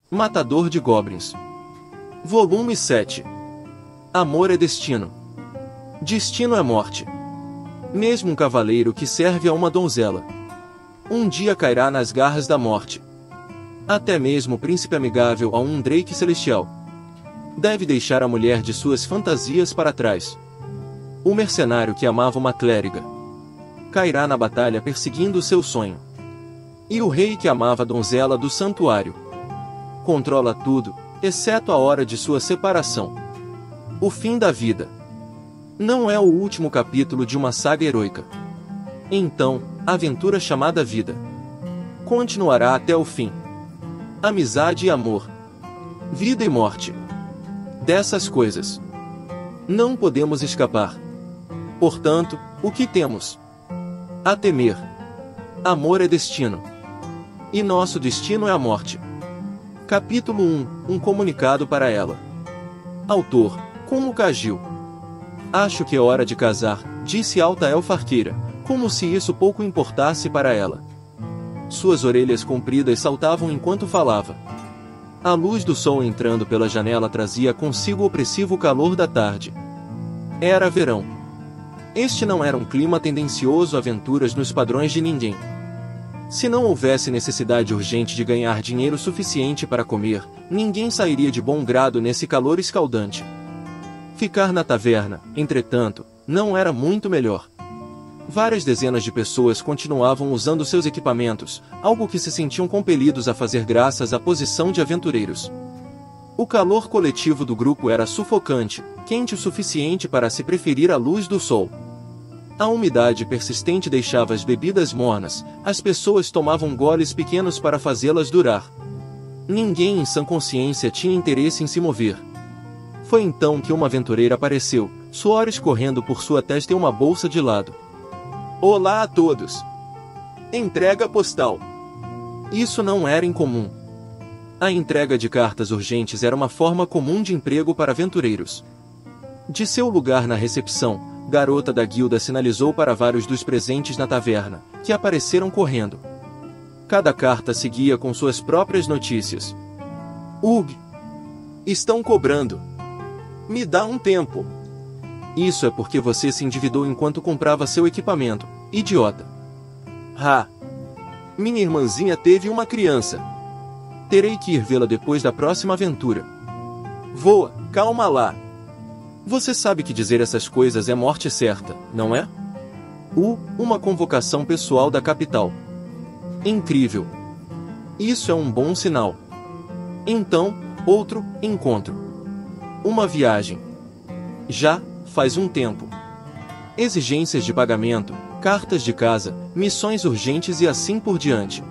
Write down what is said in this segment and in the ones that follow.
Matador de Goblins. Volume 7. Amor é destino. Destino é morte. Mesmo um cavaleiro que serve a uma donzela, um dia cairá nas garras da morte. Até mesmo o príncipe amigável a um Drake celestial deve deixar a mulher de suas fantasias para trás. O mercenário que amava uma clériga cairá na batalha perseguindo seu sonho. E o rei que amava a donzela do santuário controla tudo, exceto a hora de sua separação. O fim da vida não é o último capítulo de uma saga heroica. Então, a aventura chamada vida continuará até o fim. Amizade e amor, vida e morte. Dessas coisas não podemos escapar. Portanto, o que temos a temer? Amor é destino. E nosso destino é a morte. Capítulo 1. Um comunicado para ela. Autor: Como Cagil. Acho que é hora de casar, disse Altaelfa Arqueira, como se isso pouco importasse para ela. Suas orelhas compridas saltavam enquanto falava. A luz do sol entrando pela janela trazia consigo o opressivo calor da tarde. Era verão. Este não era um clima tendencioso a aventuras nos padrões de ninguém. Se não houvesse necessidade urgente de ganhar dinheiro suficiente para comer, ninguém sairia de bom grado nesse calor escaldante. Ficar na taverna, entretanto, não era muito melhor. Várias dezenas de pessoas continuavam usando seus equipamentos, algo que se sentiam compelidos a fazer graças à posição de aventureiros. O calor coletivo do grupo era sufocante, quente o suficiente para se preferir à luz do sol. A umidade persistente deixava as bebidas mornas, as pessoas tomavam goles pequenos para fazê-las durar. Ninguém em sã consciência tinha interesse em se mover. Foi então que uma aventureira apareceu, suor escorrendo por sua testa e uma bolsa de lado. Olá a todos! Entrega postal. Isso não era incomum. A entrega de cartas urgentes era uma forma comum de emprego para aventureiros. De seu lugar na recepção, garota da guilda sinalizou para vários dos presentes na taverna, que apareceram correndo. Cada carta seguia com suas próprias notícias. Ugh! Estão cobrando. Me dá um tempo. Isso é porque você se endividou enquanto comprava seu equipamento, idiota. Ha! Minha irmãzinha teve uma criança. Terei que ir vê-la depois da próxima aventura. Voa, calma lá. Você sabe que dizer essas coisas é morte certa, não é? Uma convocação pessoal da capital. Incrível. Isso é um bom sinal. Então, outro encontro. Uma viagem. Já faz um tempo. Exigências de pagamento, cartas de casa, missões urgentes e assim por diante.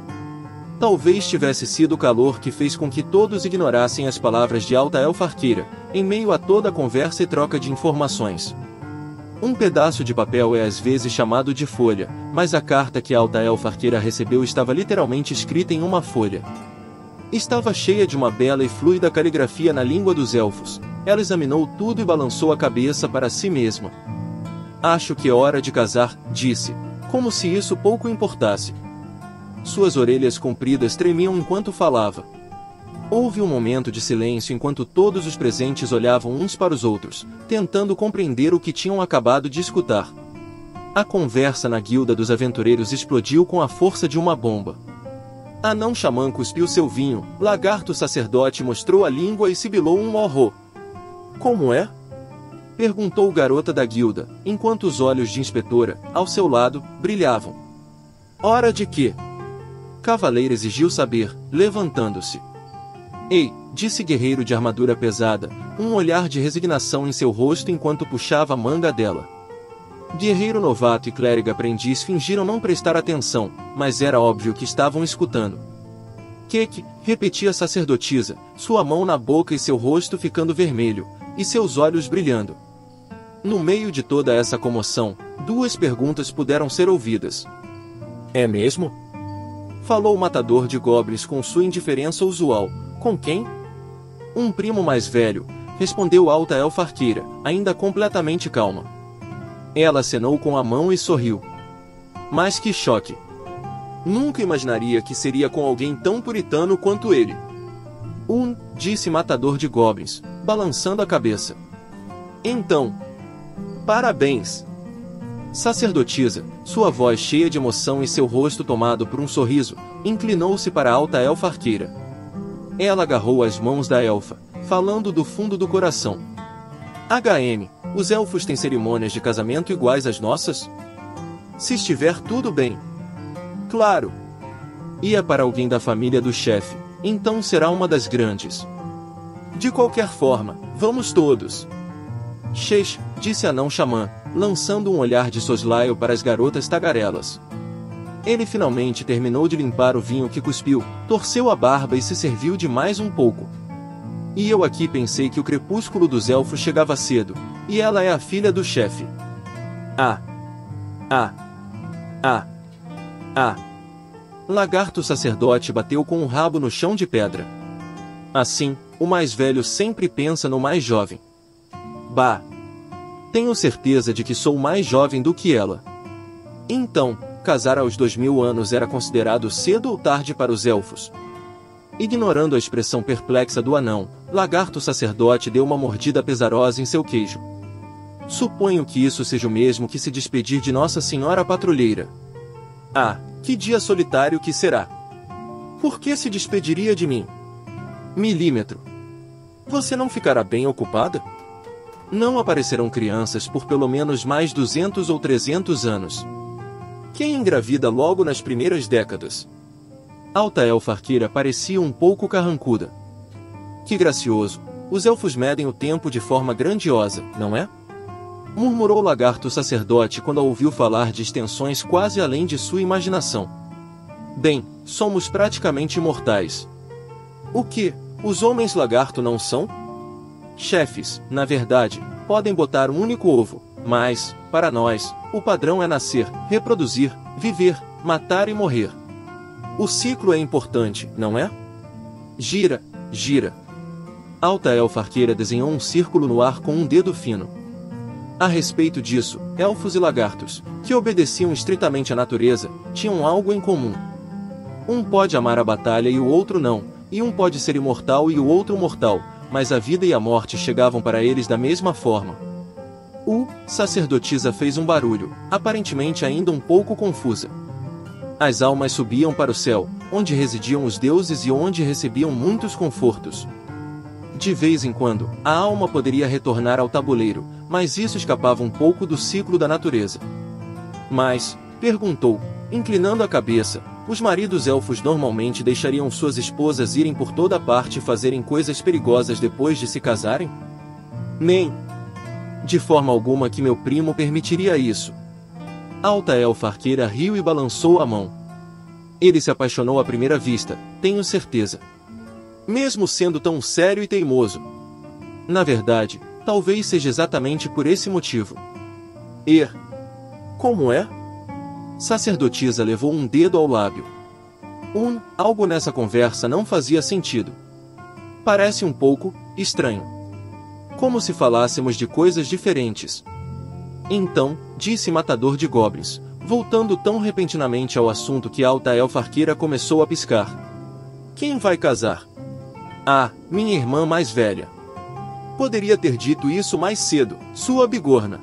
Talvez tivesse sido o calor que fez com que todos ignorassem as palavras de Altaelfa Arqueira, em meio a toda a conversa e troca de informações. Um pedaço de papel é às vezes chamado de folha, mas a carta que Altaelfa Arqueira recebeu estava literalmente escrita em uma folha. Estava cheia de uma bela e fluida caligrafia na língua dos elfos. Ela examinou tudo e balançou a cabeça para si mesma. Acho que é hora de casar, disse, como se isso pouco importasse. Suas orelhas compridas tremiam enquanto falava. Houve um momento de silêncio enquanto todos os presentes olhavam uns para os outros, tentando compreender o que tinham acabado de escutar. A conversa na guilda dos aventureiros explodiu com a força de uma bomba. Anão xamã cuspiu seu vinho, lagarto sacerdote mostrou a língua e sibilou um horror. Como é? Perguntou garota da guilda, enquanto os olhos de inspetora, ao seu lado, brilhavam. Hora de quê? Cavaleiro exigiu saber, levantando-se. Ei, disse guerreiro de armadura pesada, um olhar de resignação em seu rosto enquanto puxava a manga dela. Guerreiro novato e clérigo aprendiz fingiram não prestar atenção, mas era óbvio que estavam escutando. Que, repetia a sacerdotisa, sua mão na boca e seu rosto ficando vermelho, e seus olhos brilhando. No meio de toda essa comoção, duas perguntas puderam ser ouvidas. É mesmo? Falou o matador de goblins com sua indiferença usual. Com quem? Um primo mais velho, respondeu Altaelfa Arqueira, ainda completamente calma. Ela acenou com a mão e sorriu. Mas que choque! Nunca imaginaria que seria com alguém tão puritano quanto ele. Disse Matador de Goblins, balançando a cabeça. Então, parabéns! Sacerdotisa, sua voz cheia de emoção e seu rosto tomado por um sorriso, inclinou-se para a alta elfa arqueira. Ela agarrou as mãos da elfa, falando do fundo do coração. HM, os elfos têm cerimônias de casamento iguais às nossas? Se estiver tudo bem. Claro. E é para alguém da família do chefe, então será uma das grandes. De qualquer forma, vamos todos. Xex, disse Anão Xamã, lançando um olhar de soslaio para as garotas tagarelas. Ele finalmente terminou de limpar o vinho que cuspiu, torceu a barba e se serviu de mais um pouco. E eu aqui pensei que o crepúsculo dos elfos chegava cedo, e ela é a filha do chefe. Lagarto sacerdote bateu com o rabo no chão de pedra. Assim, o mais velho sempre pensa no mais jovem. Bah! Tenho certeza de que sou mais jovem do que ela. Então, casar aos 2000 anos era considerado cedo ou tarde para os elfos? Ignorando a expressão perplexa do anão, Lagarto sacerdote deu uma mordida pesarosa em seu queijo. Suponho que isso seja o mesmo que se despedir de Nossa Senhora Patrulheira. Que dia solitário que será! Por que se despediria de mim? Milímetro. Você não ficará bem ocupada? Não aparecerão crianças por pelo menos mais 200 ou 300 anos. Quem engravida logo nas primeiras décadas? Alta elfa arqueira parecia um pouco carrancuda. Que gracioso, os elfos medem o tempo de forma grandiosa, não é? Murmurou o lagarto sacerdote quando a ouviu falar de extensões quase além de sua imaginação. Bem, somos praticamente imortais. O que, os homens lagarto não são? Chefes, na verdade, podem botar um único ovo, mas, para nós, o padrão é nascer, reproduzir, viver, matar e morrer. O ciclo é importante, não é? Gira, gira. Alta elfa arqueira desenhou um círculo no ar com um dedo fino. A respeito disso, elfos e lagartos, que obedeciam estritamente à natureza, tinham algo em comum. Um pode amar a batalha e o outro não, e um pode ser imortal e o outro mortal, mas a vida e a morte chegavam para eles da mesma forma. Sacerdotisa fez um barulho, aparentemente ainda um pouco confusa. As almas subiam para o céu, onde residiam os deuses e onde recebiam muitos confortos. De vez em quando, a alma poderia retornar ao tabuleiro, mas isso escapava um pouco do ciclo da natureza. Mas, perguntou, inclinando a cabeça, os maridos elfos normalmente deixariam suas esposas irem por toda parte e fazerem coisas perigosas depois de se casarem? Nem. De forma alguma que meu primo permitiria isso. Alta elfa arqueira riu e balançou a mão. Ele se apaixonou à primeira vista, tenho certeza. Mesmo sendo tão sério e teimoso. Na verdade, talvez seja exatamente por esse motivo. Como é? Sacerdotisa levou um dedo ao lábio. Algo nessa conversa não fazia sentido. Parece um pouco estranho. Como se falássemos de coisas diferentes. Então, disse Matador de Goblins, voltando tão repentinamente ao assunto que a alta elfa arqueira começou a piscar. Quem vai casar? Minha irmã mais velha. Poderia ter dito isso mais cedo, sua bigorna.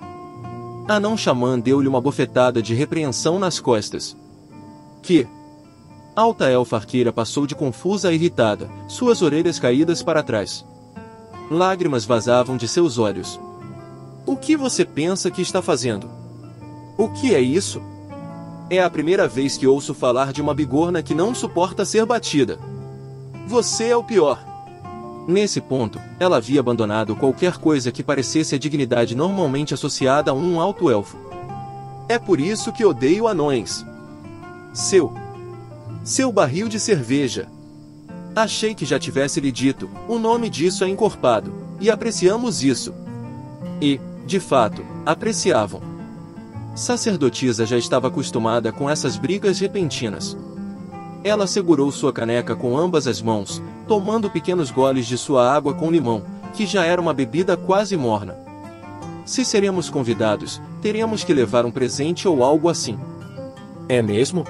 Anão Xamã deu-lhe uma bofetada de repreensão nas costas. Que? Alta elfa arqueira passou de confusa a irritada, suas orelhas caídas para trás. Lágrimas vazavam de seus olhos. O que você pensa que está fazendo? O que é isso? É a primeira vez que ouço falar de uma bigorna que não suporta ser batida. Você é o pior. Nesse ponto, ela havia abandonado qualquer coisa que parecesse a dignidade normalmente associada a um alto elfo. É por isso que odeio anões. Seu barril de cerveja. Achei que já tivesse lhe dito, o nome disso é encorpado, e apreciamos isso. E, de fato, apreciavam. Sacerdotisa já estava acostumada com essas brigas repentinas. Ela segurou sua caneca com ambas as mãos, tomando pequenos goles de sua água com limão, que já era uma bebida quase morna. Se seremos convidados, teremos que levar um presente ou algo assim. É mesmo?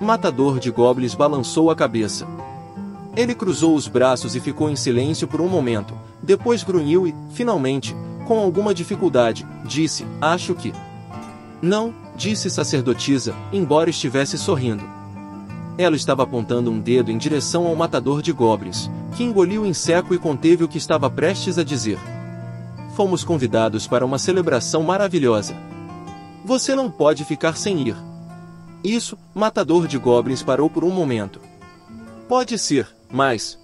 Matador de Goblins balançou a cabeça. Ele cruzou os braços e ficou em silêncio por um momento, depois grunhiu e, finalmente, com alguma dificuldade, disse, acho que... Não, disse sacerdotisa, embora estivesse sorrindo. Ela estava apontando um dedo em direção ao matador de goblins, que engoliu em seco e conteve o que estava prestes a dizer. Fomos convidados para uma celebração maravilhosa. Você não pode ficar sem ir. Isso, matador de goblins parou por um momento. Pode ser, mas...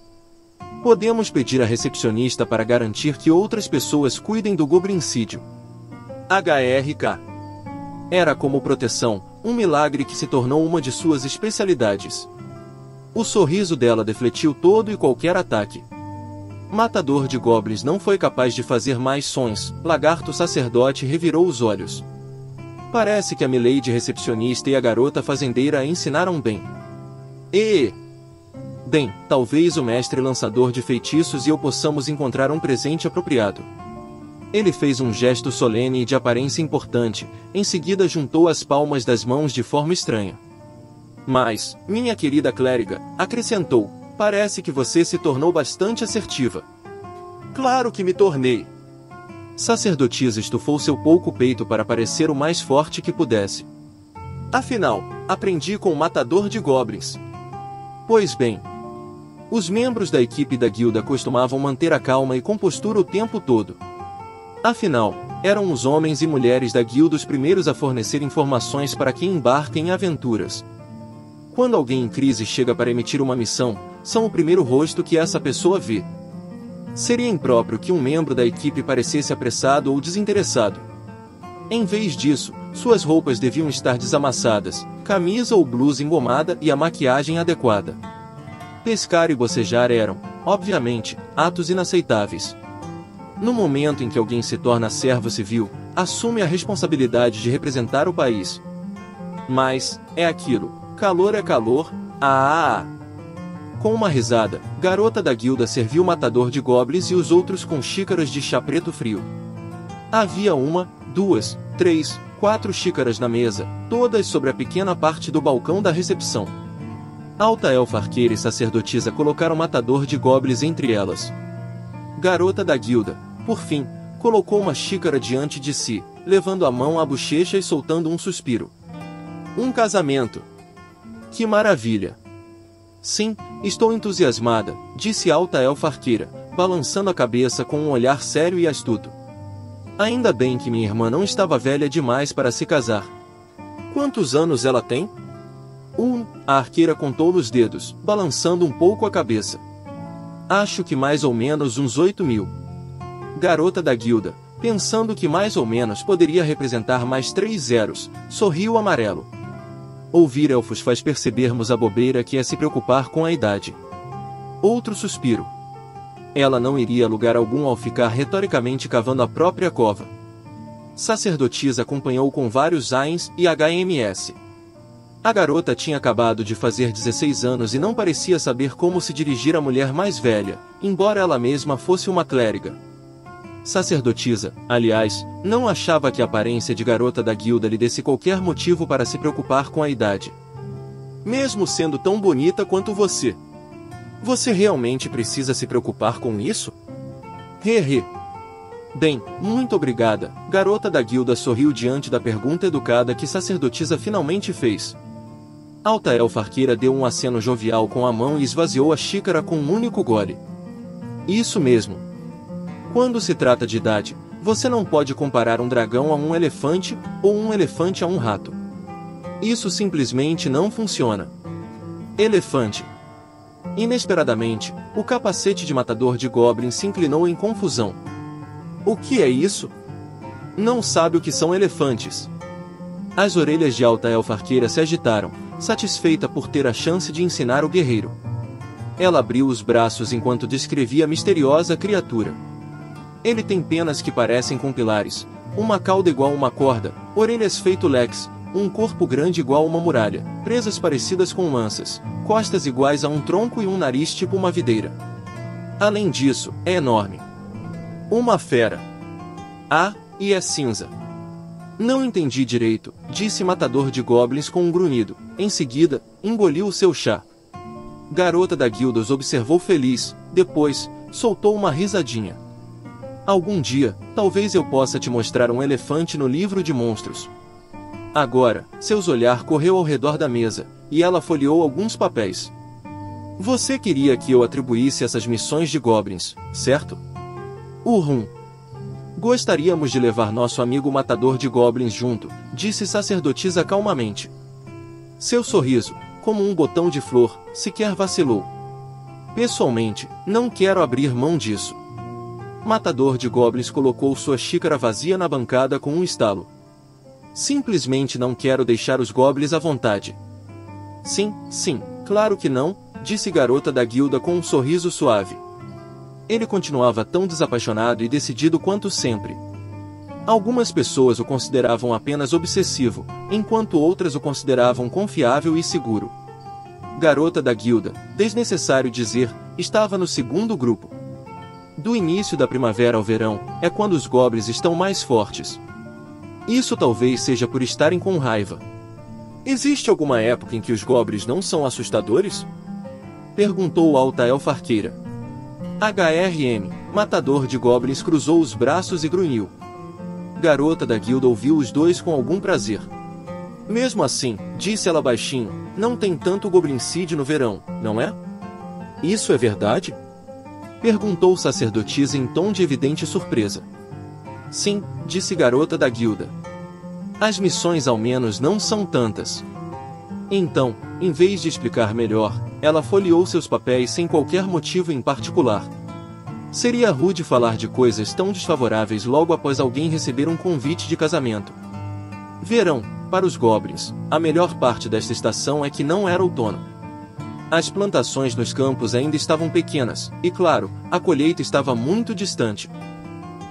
podemos pedir à recepcionista para garantir que outras pessoas cuidem do goblincídio. HRK. Era como proteção, um milagre que se tornou uma de suas especialidades. O sorriso dela defletiu todo e qualquer ataque. Matador de goblins não foi capaz de fazer mais sons. Lagarto sacerdote revirou os olhos. Parece que a milady recepcionista e a garota fazendeira a ensinaram bem. Bem, talvez o mestre lançador de feitiços e eu possamos encontrar um presente apropriado. Ele fez um gesto solene e de aparência importante, em seguida juntou as palmas das mãos de forma estranha. Mas, minha querida clériga, acrescentou, parece que você se tornou bastante assertiva. Claro que me tornei. Sacerdotisa estufou seu pouco peito para parecer o mais forte que pudesse. Afinal, aprendi com o matador de goblins. Pois bem, os membros da equipe da guilda costumavam manter a calma e compostura o tempo todo. Afinal, eram os homens e mulheres da guilda os primeiros a fornecer informações para quem embarca em aventuras. Quando alguém em crise chega para emitir uma missão, são o primeiro rosto que essa pessoa vê. Seria impróprio que um membro da equipe parecesse apressado ou desinteressado. Em vez disso, suas roupas deviam estar desamassadas, camisa ou blusa engomada e a maquiagem adequada. Pescar e bocejar eram, obviamente, atos inaceitáveis. No momento em que alguém se torna servo civil, assume a responsabilidade de representar o país. Mas, é aquilo, calor é calor, Com uma risada, garota da guilda serviu o matador de goblins e os outros com xícaras de chá preto frio. Havia 1, 2, 3, 4 xícaras na mesa, todas sobre a pequena parte do balcão da recepção. Alta elfa arqueira e sacerdotisa colocaram o matador de goblins entre elas. Garota da guilda, por fim, colocou uma xícara diante de si, levando a mão à bochecha e soltando um suspiro. Um casamento! Que maravilha! Sim, estou entusiasmada, disse Alta elfa arqueira, balançando a cabeça com um olhar sério e astuto. Ainda bem que minha irmã não estava velha demais para se casar. Quantos anos ela tem? A arqueira contou nos dedos, balançando um pouco a cabeça. Acho que mais ou menos uns 8.000. Garota da guilda, pensando que mais ou menos poderia representar mais 3 zeros, sorriu amarelo. Ouvir elfos faz percebermos a bobeira que é se preocupar com a idade. Outro suspiro. Ela não iria a lugar algum ao ficar retoricamente cavando a própria cova. Sacerdotisa acompanhou com vários AINs e HMS. A garota tinha acabado de fazer 16 anos e não parecia saber como se dirigir à mulher mais velha, embora ela mesma fosse uma clériga. Sacerdotisa, aliás, não achava que a aparência de garota da guilda lhe desse qualquer motivo para se preocupar com a idade. Mesmo sendo tão bonita quanto você. Você realmente precisa se preocupar com isso? Bem, muito obrigada, garota da guilda sorriu diante da pergunta educada que sacerdotisa finalmente fez. Alta elfa arqueira deu um aceno jovial com a mão e esvaziou a xícara com um único gole. Isso mesmo. Quando se trata de idade, você não pode comparar um dragão a um elefante, ou um elefante a um rato. Isso simplesmente não funciona. Elefante. Inesperadamente, o capacete de matador de goblins se inclinou em confusão. O que é isso? Não sabe o que são elefantes. As orelhas de Alta elfa arqueira se agitaram, satisfeita por ter a chance de ensinar o guerreiro. Ela abriu os braços enquanto descrevia a misteriosa criatura. Ele tem penas que parecem com pilares, uma cauda igual a uma corda, orelhas feito leques, um corpo grande igual a uma muralha, presas parecidas com lanças, costas iguais a um tronco e um nariz tipo uma videira. Além disso, é enorme. Uma fera. E é cinza. Não entendi direito, disse matador de goblins com um grunhido. Em seguida, engoliu o seu chá. Garota da guilda os observou feliz, depois, soltou uma risadinha. Algum dia, talvez eu possa te mostrar um elefante no livro de monstros. Agora, seu olhar correu ao redor da mesa, e ela folheou alguns papéis. Você queria que eu atribuísse essas missões de goblins, certo? Uhum. Gostaríamos de levar nosso amigo matador de goblins junto, disse sacerdotisa calmamente. Seu sorriso, como um botão de flor, sequer vacilou. Pessoalmente, não quero abrir mão disso. Matador de goblins colocou sua xícara vazia na bancada com um estalo. Simplesmente não quero deixar os goblins à vontade. Sim, claro que não, disse Garota da guilda com um sorriso suave. Ele continuava tão desapaixonado e decidido quanto sempre. Algumas pessoas o consideravam apenas obsessivo, enquanto outras o consideravam confiável e seguro. Garota da guilda, desnecessário dizer, estava no segundo grupo. Do início da primavera ao verão, é quando os goblins estão mais fortes. Isso talvez seja por estarem com raiva. Existe alguma época em que os goblins não são assustadores? Perguntou Alta Elfarqueira. HRM, matador de goblins, cruzou os braços e grunhiu. Garota da guilda ouviu os dois com algum prazer. Mesmo assim, disse ela baixinho, não tem tanto goblincídio no verão, não é? Isso é verdade? Perguntou sacerdotisa em tom de evidente surpresa. Sim, disse Garota da guilda. As missões ao menos não são tantas. Então, em vez de explicar melhor, ela folheou seus papéis sem qualquer motivo em particular. Seria rude falar de coisas tão desfavoráveis logo após alguém receber um convite de casamento. Verão, para os goblins, a melhor parte desta estação é que não era outono. As plantações nos campos ainda estavam pequenas, e claro, a colheita estava muito distante.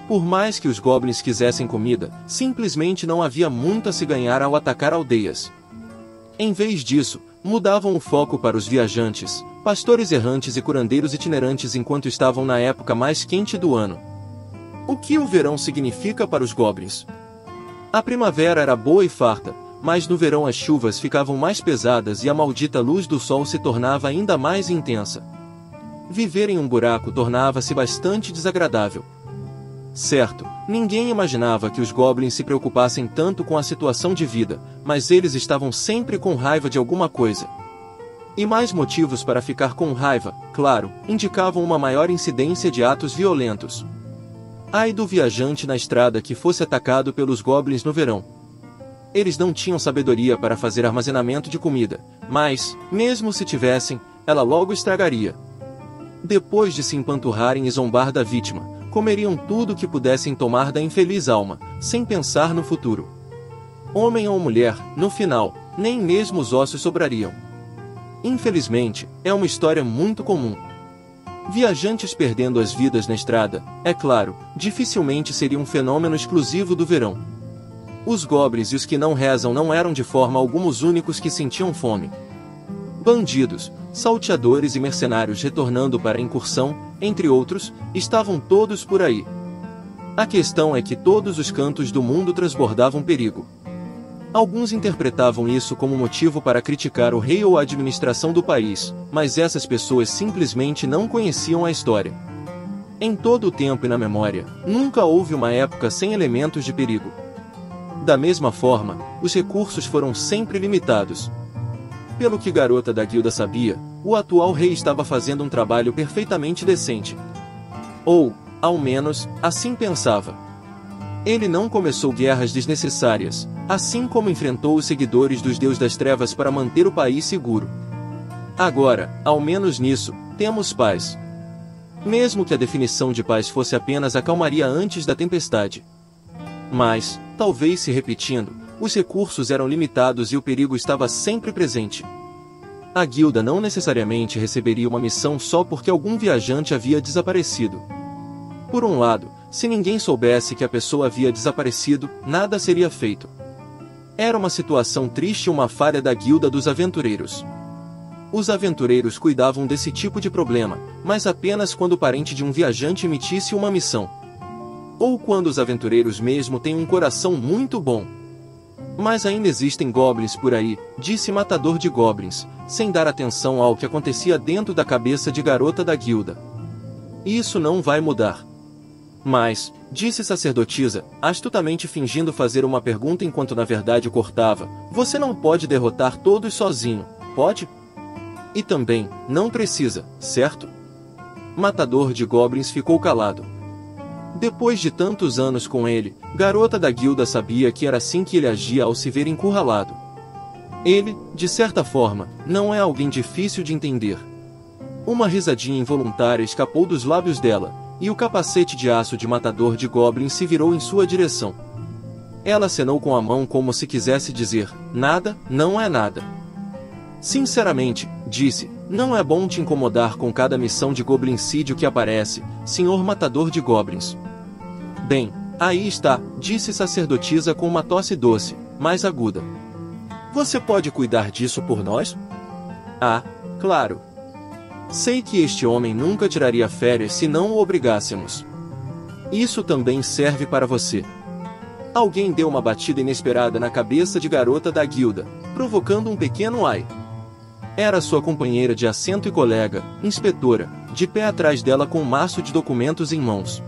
Por mais que os goblins quisessem comida, simplesmente não havia muito a se ganhar ao atacar aldeias. Em vez disso, mudavam o foco para os viajantes, pastores errantes e curandeiros itinerantes enquanto estavam na época mais quente do ano. O que o verão significa para os goblins? A primavera era boa e farta, mas no verão as chuvas ficavam mais pesadas e a maldita luz do sol se tornava ainda mais intensa. Viver em um buraco tornava-se bastante desagradável. Certo, ninguém imaginava que os goblins se preocupassem tanto com a situação de vida, mas eles estavam sempre com raiva de alguma coisa. E mais motivos para ficar com raiva, claro, indicavam uma maior incidência de atos violentos. Ai do viajante na estrada que fosse atacado pelos goblins no verão. Eles não tinham sabedoria para fazer armazenamento de comida, mas, mesmo se tivessem, ela logo estragaria. Depois de se empanturrarem e zombar da vítima, comeriam tudo o que pudessem tomar da infeliz alma, sem pensar no futuro. Homem ou mulher, no final, nem mesmo os ossos sobrariam. Infelizmente, é uma história muito comum. Viajantes perdendo as vidas na estrada, é claro, dificilmente seria um fenômeno exclusivo do verão. Os goblins e os que não rezam não eram de forma alguma os únicos que sentiam fome. Bandidos, salteadores e mercenários retornando para a incursão, entre outros, estavam todos por aí. A questão é que todos os cantos do mundo transbordavam perigo. Alguns interpretavam isso como motivo para criticar o rei ou a administração do país, mas essas pessoas simplesmente não conheciam a história. Em todo o tempo e na memória, nunca houve uma época sem elementos de perigo. Da mesma forma, os recursos foram sempre limitados. Pelo que Garota da guilda sabia, o atual rei estava fazendo um trabalho perfeitamente decente. Ou, ao menos, assim pensava. Ele não começou guerras desnecessárias, assim como enfrentou os seguidores dos Deus das Trevas para manter o país seguro. Agora, ao menos nisso, temos paz. Mesmo que a definição de paz fosse apenas a calmaria antes da tempestade. Mas, talvez se repetindo, os recursos eram limitados e o perigo estava sempre presente. A guilda não necessariamente receberia uma missão só porque algum viajante havia desaparecido. Por um lado, se ninguém soubesse que a pessoa havia desaparecido, nada seria feito. Era uma situação triste e uma falha da guilda dos aventureiros. Os aventureiros cuidavam desse tipo de problema, mas apenas quando o parente de um viajante emitisse uma missão. Ou quando os aventureiros mesmo têm um coração muito bom. Mas ainda existem goblins por aí, disse Matador de Goblins, sem dar atenção ao que acontecia dentro da cabeça de Garota da Guilda. Isso não vai mudar. Mas, disse Sacerdotisa, astutamente fingindo fazer uma pergunta enquanto na verdade cortava, você não pode derrotar todos sozinho, pode? E também, não precisa, certo? Matador de Goblins ficou calado. Depois de tantos anos com ele, Garota da Guilda sabia que era assim que ele agia ao se ver encurralado. Ele, de certa forma, não é alguém difícil de entender. Uma risadinha involuntária escapou dos lábios dela, e o capacete de aço de Matador de Goblins se virou em sua direção. Ela acenou com a mão como se quisesse dizer, nada, não é nada. Sinceramente, disse, não é bom te incomodar com cada missão de goblincídio que aparece, senhor Matador de Goblins. Bem, aí está, disse Sacerdotisa com uma tosse doce, mais aguda. Você pode cuidar disso por nós? Ah, claro. Sei que este homem nunca tiraria férias se não o obrigássemos. Isso também serve para você. Alguém deu uma batida inesperada na cabeça de Garota da Guilda, provocando um pequeno ai. Era sua companheira de assento e colega, inspetora, de pé atrás dela com um maço de documentos em mãos.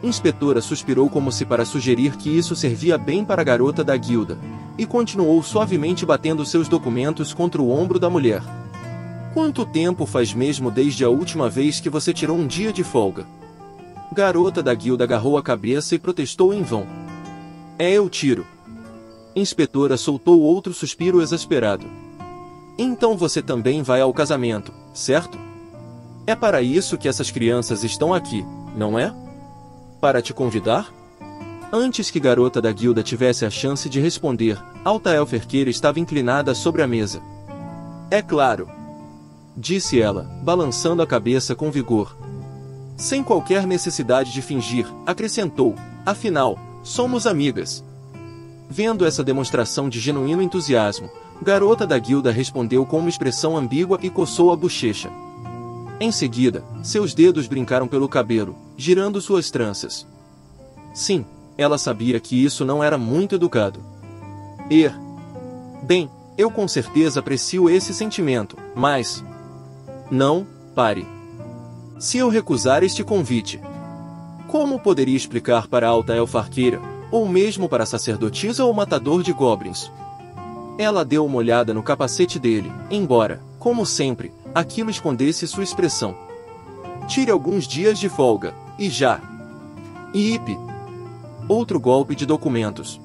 Inspetora suspirou como se para sugerir que isso servia bem para a Garota da Guilda, e continuou suavemente batendo seus documentos contra o ombro da mulher. Quanto tempo faz mesmo desde a última vez que você tirou um dia de folga? Garota da Guilda agarrou a cabeça e protestou em vão. Eu tiro. Inspetora soltou outro suspiro exasperado. Então você também vai ao casamento, certo? É para isso que essas crianças estão aqui, não é? Para te convidar? Antes que Garota da Guilda tivesse a chance de responder, Alta Elferqueira estava inclinada sobre a mesa. É claro, disse ela, balançando a cabeça com vigor. Sem qualquer necessidade de fingir, acrescentou, afinal, somos amigas. Vendo essa demonstração de genuíno entusiasmo, Garota da Guilda respondeu com uma expressão ambígua e coçou a bochecha. Em seguida, seus dedos brincaram pelo cabelo, girando suas tranças. Sim, ela sabia que isso não era muito educado. Bem, eu com certeza aprecio esse sentimento, mas... Não, pare. Se eu recusar este convite, como poderia explicar para a Alta Elfarqueira, ou mesmo para a Sacerdotisa ou Matador de Goblins? Ela deu uma olhada no capacete dele, embora, como sempre, aquilo escondesse sua expressão. Tire alguns dias de folga, e já. Ipe! Outro golpe de documentos.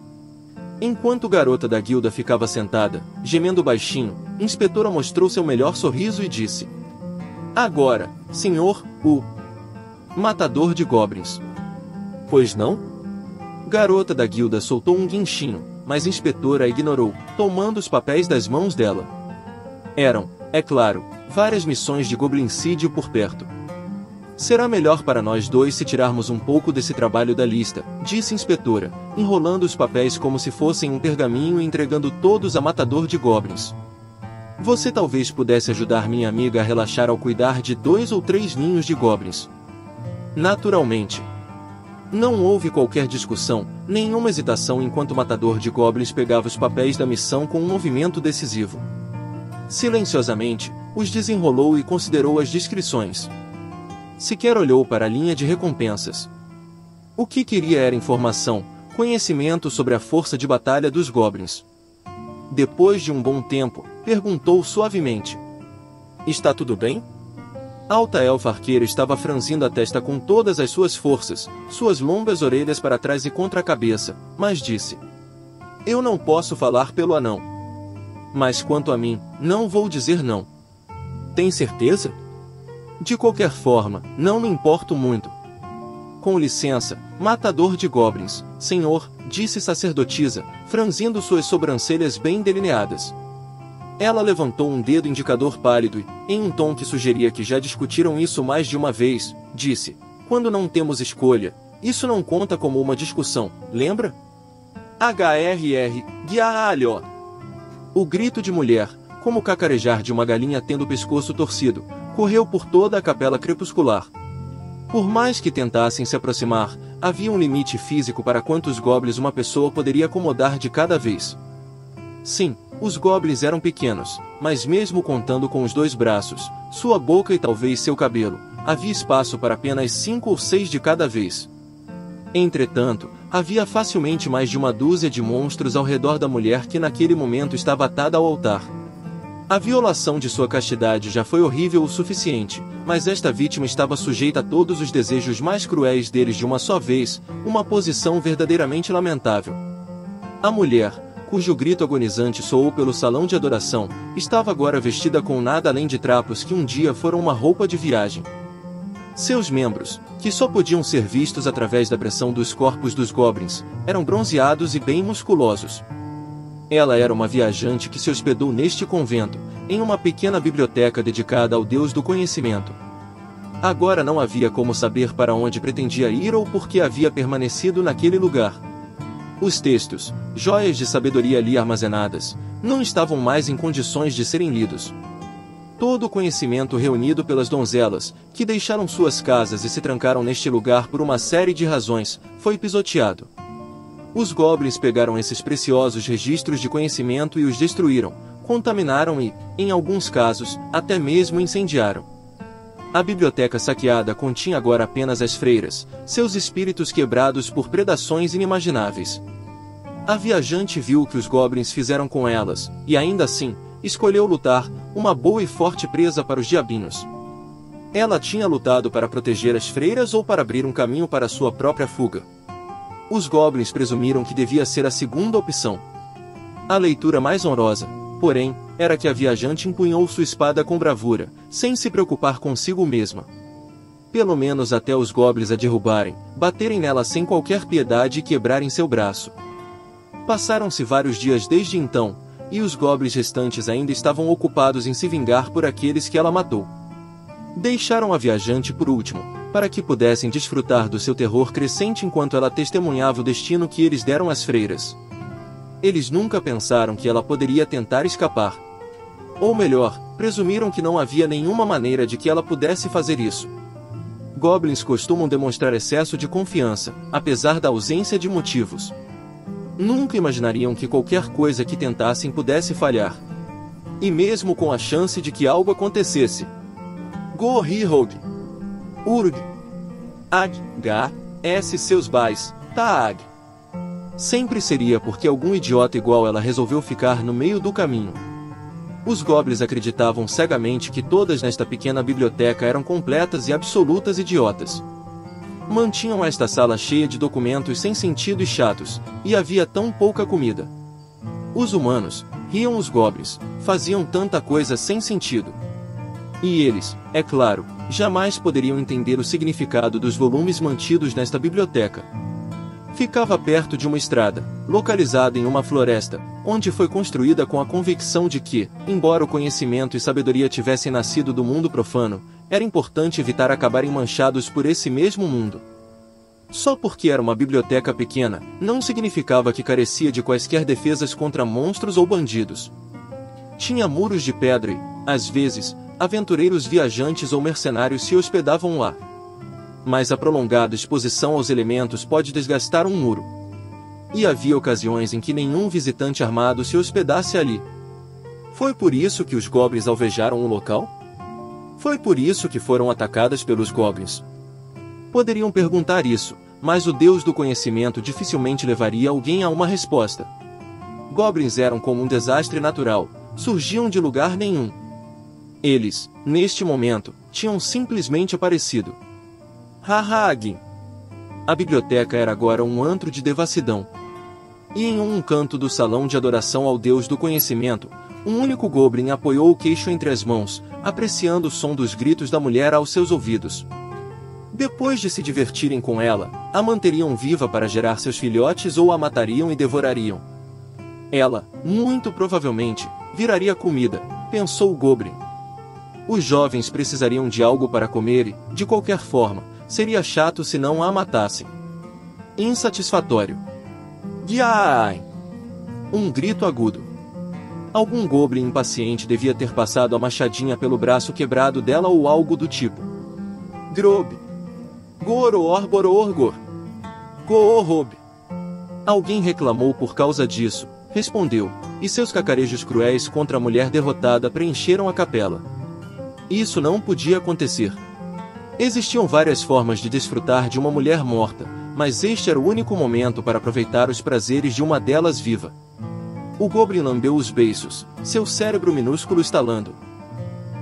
Enquanto Garota da Guilda ficava sentada, gemendo baixinho, Inspetora mostrou seu melhor sorriso e disse: Agora, senhor, o Matador de Goblins. Pois não? Garota da Guilda soltou um guinchinho, mas Inspetora a ignorou, tomando os papéis das mãos dela. Eram, é claro, várias missões de goblincídio por perto. Será melhor para nós dois se tirarmos um pouco desse trabalho da lista, disse Inspetora, enrolando os papéis como se fossem um pergaminho e entregando todos a Matador de Goblins. Você talvez pudesse ajudar minha amiga a relaxar ao cuidar de 2 ou 3 ninhos de goblins. Naturalmente. Não houve qualquer discussão, nenhuma hesitação enquanto o Matador de Goblins pegava os papéis da missão com um movimento decisivo. Silenciosamente, os desenrolou e considerou as descrições. Sequer olhou para a linha de recompensas. O que queria era informação, conhecimento sobre a força de batalha dos goblins. Depois de um bom tempo, perguntou suavemente: Está tudo bem? Alta Elfarqueira estava franzindo a testa com todas as suas forças, suas longas orelhas para trás e contra a cabeça, mas disse: Eu não posso falar pelo anão. Mas quanto a mim, não vou dizer não. Tem certeza? De qualquer forma, não me importo muito. Com licença, Matador de Goblins, senhor, disse Sacerdotisa, franzindo suas sobrancelhas bem delineadas. Ela levantou um dedo indicador pálido e, em um tom que sugeria que já discutiram isso mais de uma vez, disse: Quando não temos escolha, isso não conta como uma discussão, lembra? HRR, guialho. O grito de mulher, como o cacarejar de uma galinha tendo o pescoço torcido, correu por toda a capela crepuscular. Por mais que tentassem se aproximar, havia um limite físico para quantos goblins uma pessoa poderia acomodar de cada vez. Sim, os goblins eram pequenos, mas mesmo contando com os 2 braços, sua boca e talvez seu cabelo, havia espaço para apenas 5 ou 6 de cada vez. Entretanto, havia facilmente mais de uma dúzia de monstros ao redor da mulher que naquele momento estava atada ao altar. A violação de sua castidade já foi horrível o suficiente, mas esta vítima estava sujeita a todos os desejos mais cruéis deles de uma só vez, uma posição verdadeiramente lamentável. A mulher, cujo grito agonizante soou pelo salão de adoração, estava agora vestida com nada além de trapos que um dia foram uma roupa de viagem. Seus membros, que só podiam ser vistos através da pressão dos corpos dos goblins, eram bronzeados e bem musculosos. Ela era uma viajante que se hospedou neste convento, em uma pequena biblioteca dedicada ao Deus do conhecimento. Agora não havia como saber para onde pretendia ir ou por que havia permanecido naquele lugar. Os textos, joias de sabedoria ali armazenadas, não estavam mais em condições de serem lidos. Todo o conhecimento reunido pelas donzelas, que deixaram suas casas e se trancaram neste lugar por uma série de razões, foi pisoteado. Os goblins pegaram esses preciosos registros de conhecimento e os destruíram, contaminaram e, em alguns casos, até mesmo incendiaram. A biblioteca saqueada continha agora apenas as freiras, seus espíritos quebrados por predações inimagináveis. A viajante viu o que os goblins fizeram com elas, e ainda assim, escolheu lutar, uma boa e forte presa para os diabinhos. Ela tinha lutado para proteger as freiras ou para abrir um caminho para sua própria fuga. Os goblins presumiram que devia ser a segunda opção. A leitura mais honrosa, porém, era que a viajante empunhou sua espada com bravura, sem se preocupar consigo mesma. Pelo menos até os goblins a derrubarem, baterem nela sem qualquer piedade e quebrarem seu braço. Passaram-se vários dias desde então, e os goblins restantes ainda estavam ocupados em se vingar por aqueles que ela matou. Deixaram a viajante por último, para que pudessem desfrutar do seu terror crescente enquanto ela testemunhava o destino que eles deram às freiras. Eles nunca pensaram que ela poderia tentar escapar. Ou melhor, presumiram que não havia nenhuma maneira de que ela pudesse fazer isso. Goblins costumam demonstrar excesso de confiança, apesar da ausência de motivos. Nunca imaginariam que qualquer coisa que tentassem pudesse falhar. E mesmo com a chance de que algo acontecesse. Go-Hi-Hog. Urg. Ag. Ga. S. Seus bais. Taag. Sempre seria porque algum idiota igual ela resolveu ficar no meio do caminho. Os goblins acreditavam cegamente que todas nesta pequena biblioteca eram completas e absolutas idiotas. Mantinham esta sala cheia de documentos sem sentido e chatos, e havia tão pouca comida. Os humanos, riam os goblins, faziam tanta coisa sem sentido. E eles, é claro, jamais poderiam entender o significado dos volumes mantidos nesta biblioteca. Ficava perto de uma estrada, localizada em uma floresta, onde foi construída com a convicção de que, embora o conhecimento e sabedoria tivessem nascido do mundo profano, era importante evitar acabarem manchados por esse mesmo mundo. Só porque era uma biblioteca pequena, não significava que carecia de quaisquer defesas contra monstros ou bandidos. Tinha muros de pedra e, às vezes, aventureiros viajantes ou mercenários se hospedavam lá. Mas a prolongada exposição aos elementos pode desgastar um muro. E havia ocasiões em que nenhum visitante armado se hospedasse ali. Foi por isso que os goblins alvejaram o local? Foi por isso que foram atacadas pelos goblins? Poderiam perguntar isso, mas o Deus do conhecimento dificilmente levaria alguém a uma resposta. Goblins eram como um desastre natural, surgiam de lugar nenhum. Eles, neste momento, tinham simplesmente aparecido. Hahag. A biblioteca era agora um antro de devassidão. E em um canto do salão de adoração ao Deus do conhecimento, um único goblin apoiou o queixo entre as mãos, apreciando o som dos gritos da mulher aos seus ouvidos. Depois de se divertirem com ela, a manteriam viva para gerar seus filhotes ou a matariam e devorariam. Ela, muito provavelmente, viraria comida, pensou o goblin. Os jovens precisariam de algo para comer e, de qualquer forma, seria chato se não a matassem. Insatisfatório. Giai! Um grito agudo. Algum goblin impaciente devia ter passado a machadinha pelo braço quebrado dela ou algo do tipo. Grob. Goroor bororgor. Go-Rob! Alguém reclamou por causa disso, respondeu, e seus cacarejos cruéis contra a mulher derrotada preencheram a capela. Isso não podia acontecer. Existiam várias formas de desfrutar de uma mulher morta, mas este era o único momento para aproveitar os prazeres de uma delas viva. O Goblin lambeu os beiços, seu cérebro minúsculo estalando.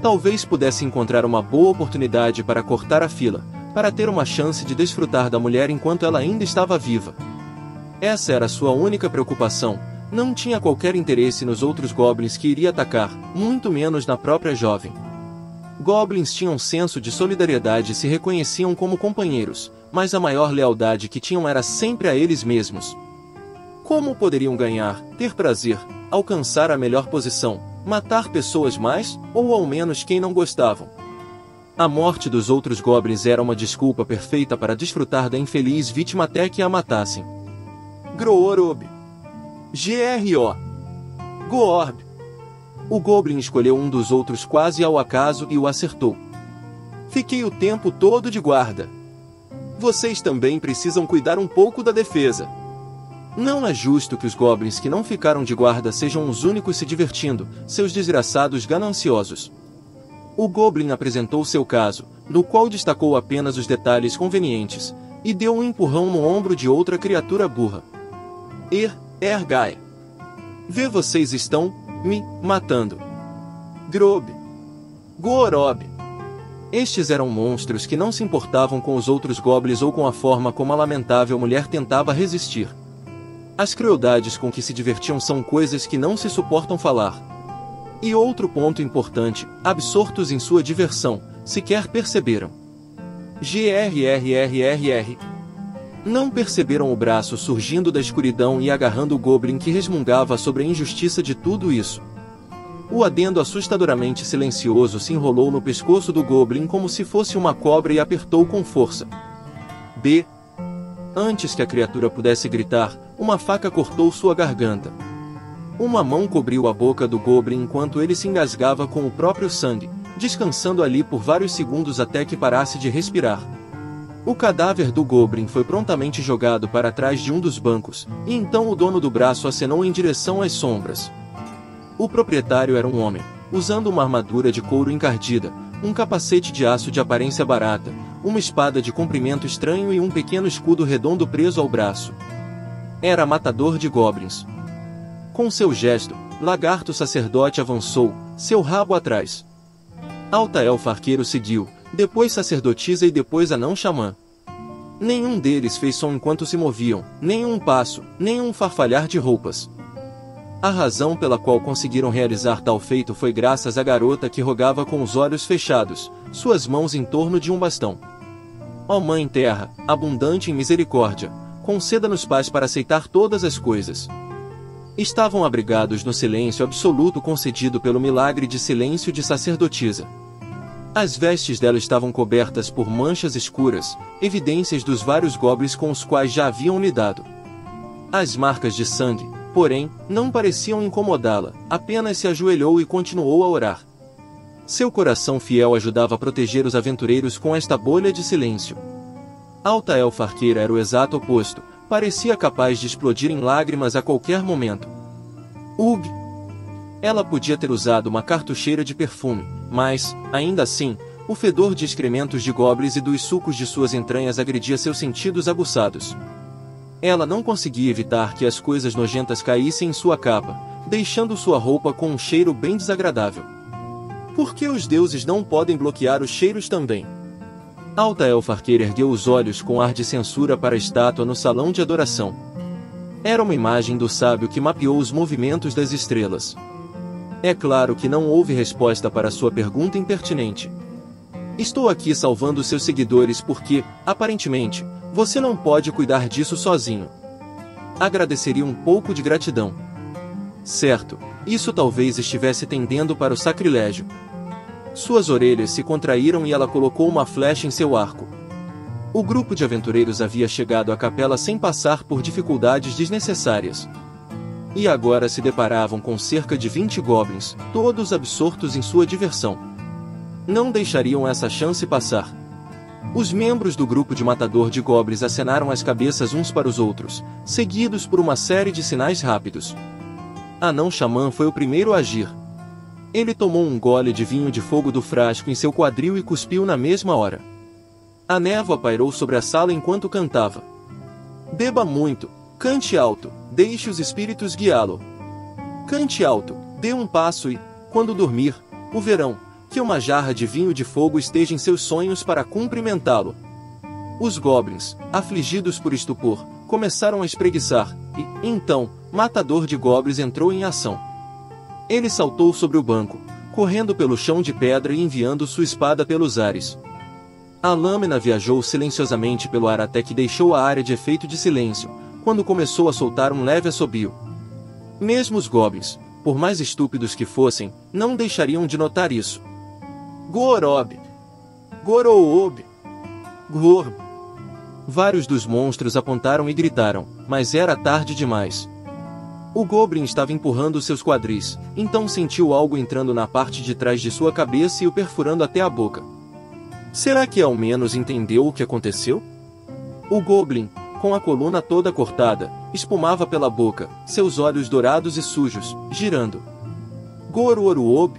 Talvez pudesse encontrar uma boa oportunidade para cortar a fila, para ter uma chance de desfrutar da mulher enquanto ela ainda estava viva. Essa era sua única preocupação, não tinha qualquer interesse nos outros goblins que iria atacar, muito menos na própria jovem. Goblins tinham senso de solidariedade e se reconheciam como companheiros, mas a maior lealdade que tinham era sempre a eles mesmos. Como poderiam ganhar, ter prazer, alcançar a melhor posição, matar pessoas mais, ou ao menos quem não gostavam? A morte dos outros goblins era uma desculpa perfeita para desfrutar da infeliz vítima até que a matassem. Go-Rob. G-R-O. Go-Orb. O Goblin escolheu um dos outros quase ao acaso e o acertou. Fiquei o tempo todo de guarda. Vocês também precisam cuidar um pouco da defesa. Não é justo que os Goblins que não ficaram de guarda sejam os únicos se divertindo, seus desgraçados gananciosos. O Goblin apresentou seu caso, no qual destacou apenas os detalhes convenientes, e deu um empurrão no ombro de outra criatura burra. Ergai. Vê, vocês estão me matando. Grob. Go-Rob. Estes eram monstros que não se importavam com os outros goblins ou com a forma como a lamentável mulher tentava resistir. As crueldades com que se divertiam são coisas que não se suportam falar. E outro ponto importante, absortos em sua diversão, sequer perceberam. Grrrrr. Não perceberam o braço surgindo da escuridão e agarrando o Goblin que resmungava sobre a injustiça de tudo isso. O adendo assustadoramente silencioso se enrolou no pescoço do Goblin como se fosse uma cobra e apertou com força. Antes que a criatura pudesse gritar, uma faca cortou sua garganta. Uma mão cobriu a boca do Goblin enquanto ele se engasgava com o próprio sangue, descansando ali por vários segundos até que parasse de respirar. O cadáver do Goblin foi prontamente jogado para trás de um dos bancos, e então o dono do braço acenou em direção às sombras. O proprietário era um homem, usando uma armadura de couro encardida, um capacete de aço de aparência barata, uma espada de comprimento estranho e um pequeno escudo redondo preso ao braço. Era matador de goblins. Com seu gesto, Lagarto Sacerdote avançou, seu rabo atrás. Alta Elfa Arqueiro seguiu, depois Sacerdotisa e depois Anão Xamã. Nenhum deles fez som enquanto se moviam, nenhum passo, nenhum farfalhar de roupas. A razão pela qual conseguiram realizar tal feito foi graças à garota que rogava com os olhos fechados, suas mãos em torno de um bastão. Ó Mãe Terra, abundante em misericórdia, conceda-nos paz para aceitar todas as coisas. Estavam abrigados no silêncio absoluto concedido pelo milagre de silêncio de sacerdotisa. As vestes dela estavam cobertas por manchas escuras, evidências dos vários goblins com os quais já haviam lidado. As marcas de sangue, porém, não pareciam incomodá-la, apenas se ajoelhou e continuou a orar. Seu coração fiel ajudava a proteger os aventureiros com esta bolha de silêncio. Alta Elfa Arqueira era o exato oposto, parecia capaz de explodir em lágrimas a qualquer momento. Ugh! Ela podia ter usado uma cartucheira de perfume, mas, ainda assim, o fedor de excrementos de goblins e dos sucos de suas entranhas agredia seus sentidos aguçados. Ela não conseguia evitar que as coisas nojentas caíssem em sua capa, deixando sua roupa com um cheiro bem desagradável. Por que os deuses não podem bloquear os cheiros também? Alta Elfa Arqueira ergueu os olhos com ar de censura para a estátua no salão de adoração. Era uma imagem do sábio que mapeou os movimentos das estrelas. É claro que não houve resposta para sua pergunta impertinente. Estou aqui salvando seus seguidores porque, aparentemente, você não pode cuidar disso sozinho. Agradeceria um pouco de gratidão. Certo, isso talvez estivesse tendendo para o sacrilégio. Suas orelhas se contraíram e ela colocou uma flecha em seu arco. O grupo de aventureiros havia chegado à capela sem passar por dificuldades desnecessárias. E agora se deparavam com cerca de 20 goblins, todos absortos em sua diversão. Não deixariam essa chance passar. Os membros do grupo de matador de goblins acenaram as cabeças uns para os outros, seguidos por uma série de sinais rápidos. Anão Xamã foi o primeiro a agir. Ele tomou um gole de vinho de fogo do frasco em seu quadril e cuspiu na mesma hora. A névoa pairou sobre a sala enquanto cantava. Beba muito, cante alto, deixe os espíritos guiá-lo. Cante alto, dê um passo e, quando dormir, o verão, que uma jarra de vinho de fogo esteja em seus sonhos para cumprimentá-lo. Os goblins, afligidos por estupor, começaram a espreguiçar, e, então, Matador de Goblins entrou em ação. Ele saltou sobre o banco, correndo pelo chão de pedra e enviando sua espada pelos ares. A lâmina viajou silenciosamente pelo ar até que deixou a área de efeito de silêncio, quando começou a soltar um leve assobio. Mesmo os goblins, por mais estúpidos que fossem, não deixariam de notar isso. Gorob! Goroob! Gorb! Vários dos monstros apontaram e gritaram, mas era tarde demais. O Goblin estava empurrando seus quadris, então sentiu algo entrando na parte de trás de sua cabeça e o perfurando até a boca. Será que ao menos entendeu o que aconteceu? O Goblin, com a coluna toda cortada, espumava pela boca, seus olhos dourados e sujos, girando. Goroob!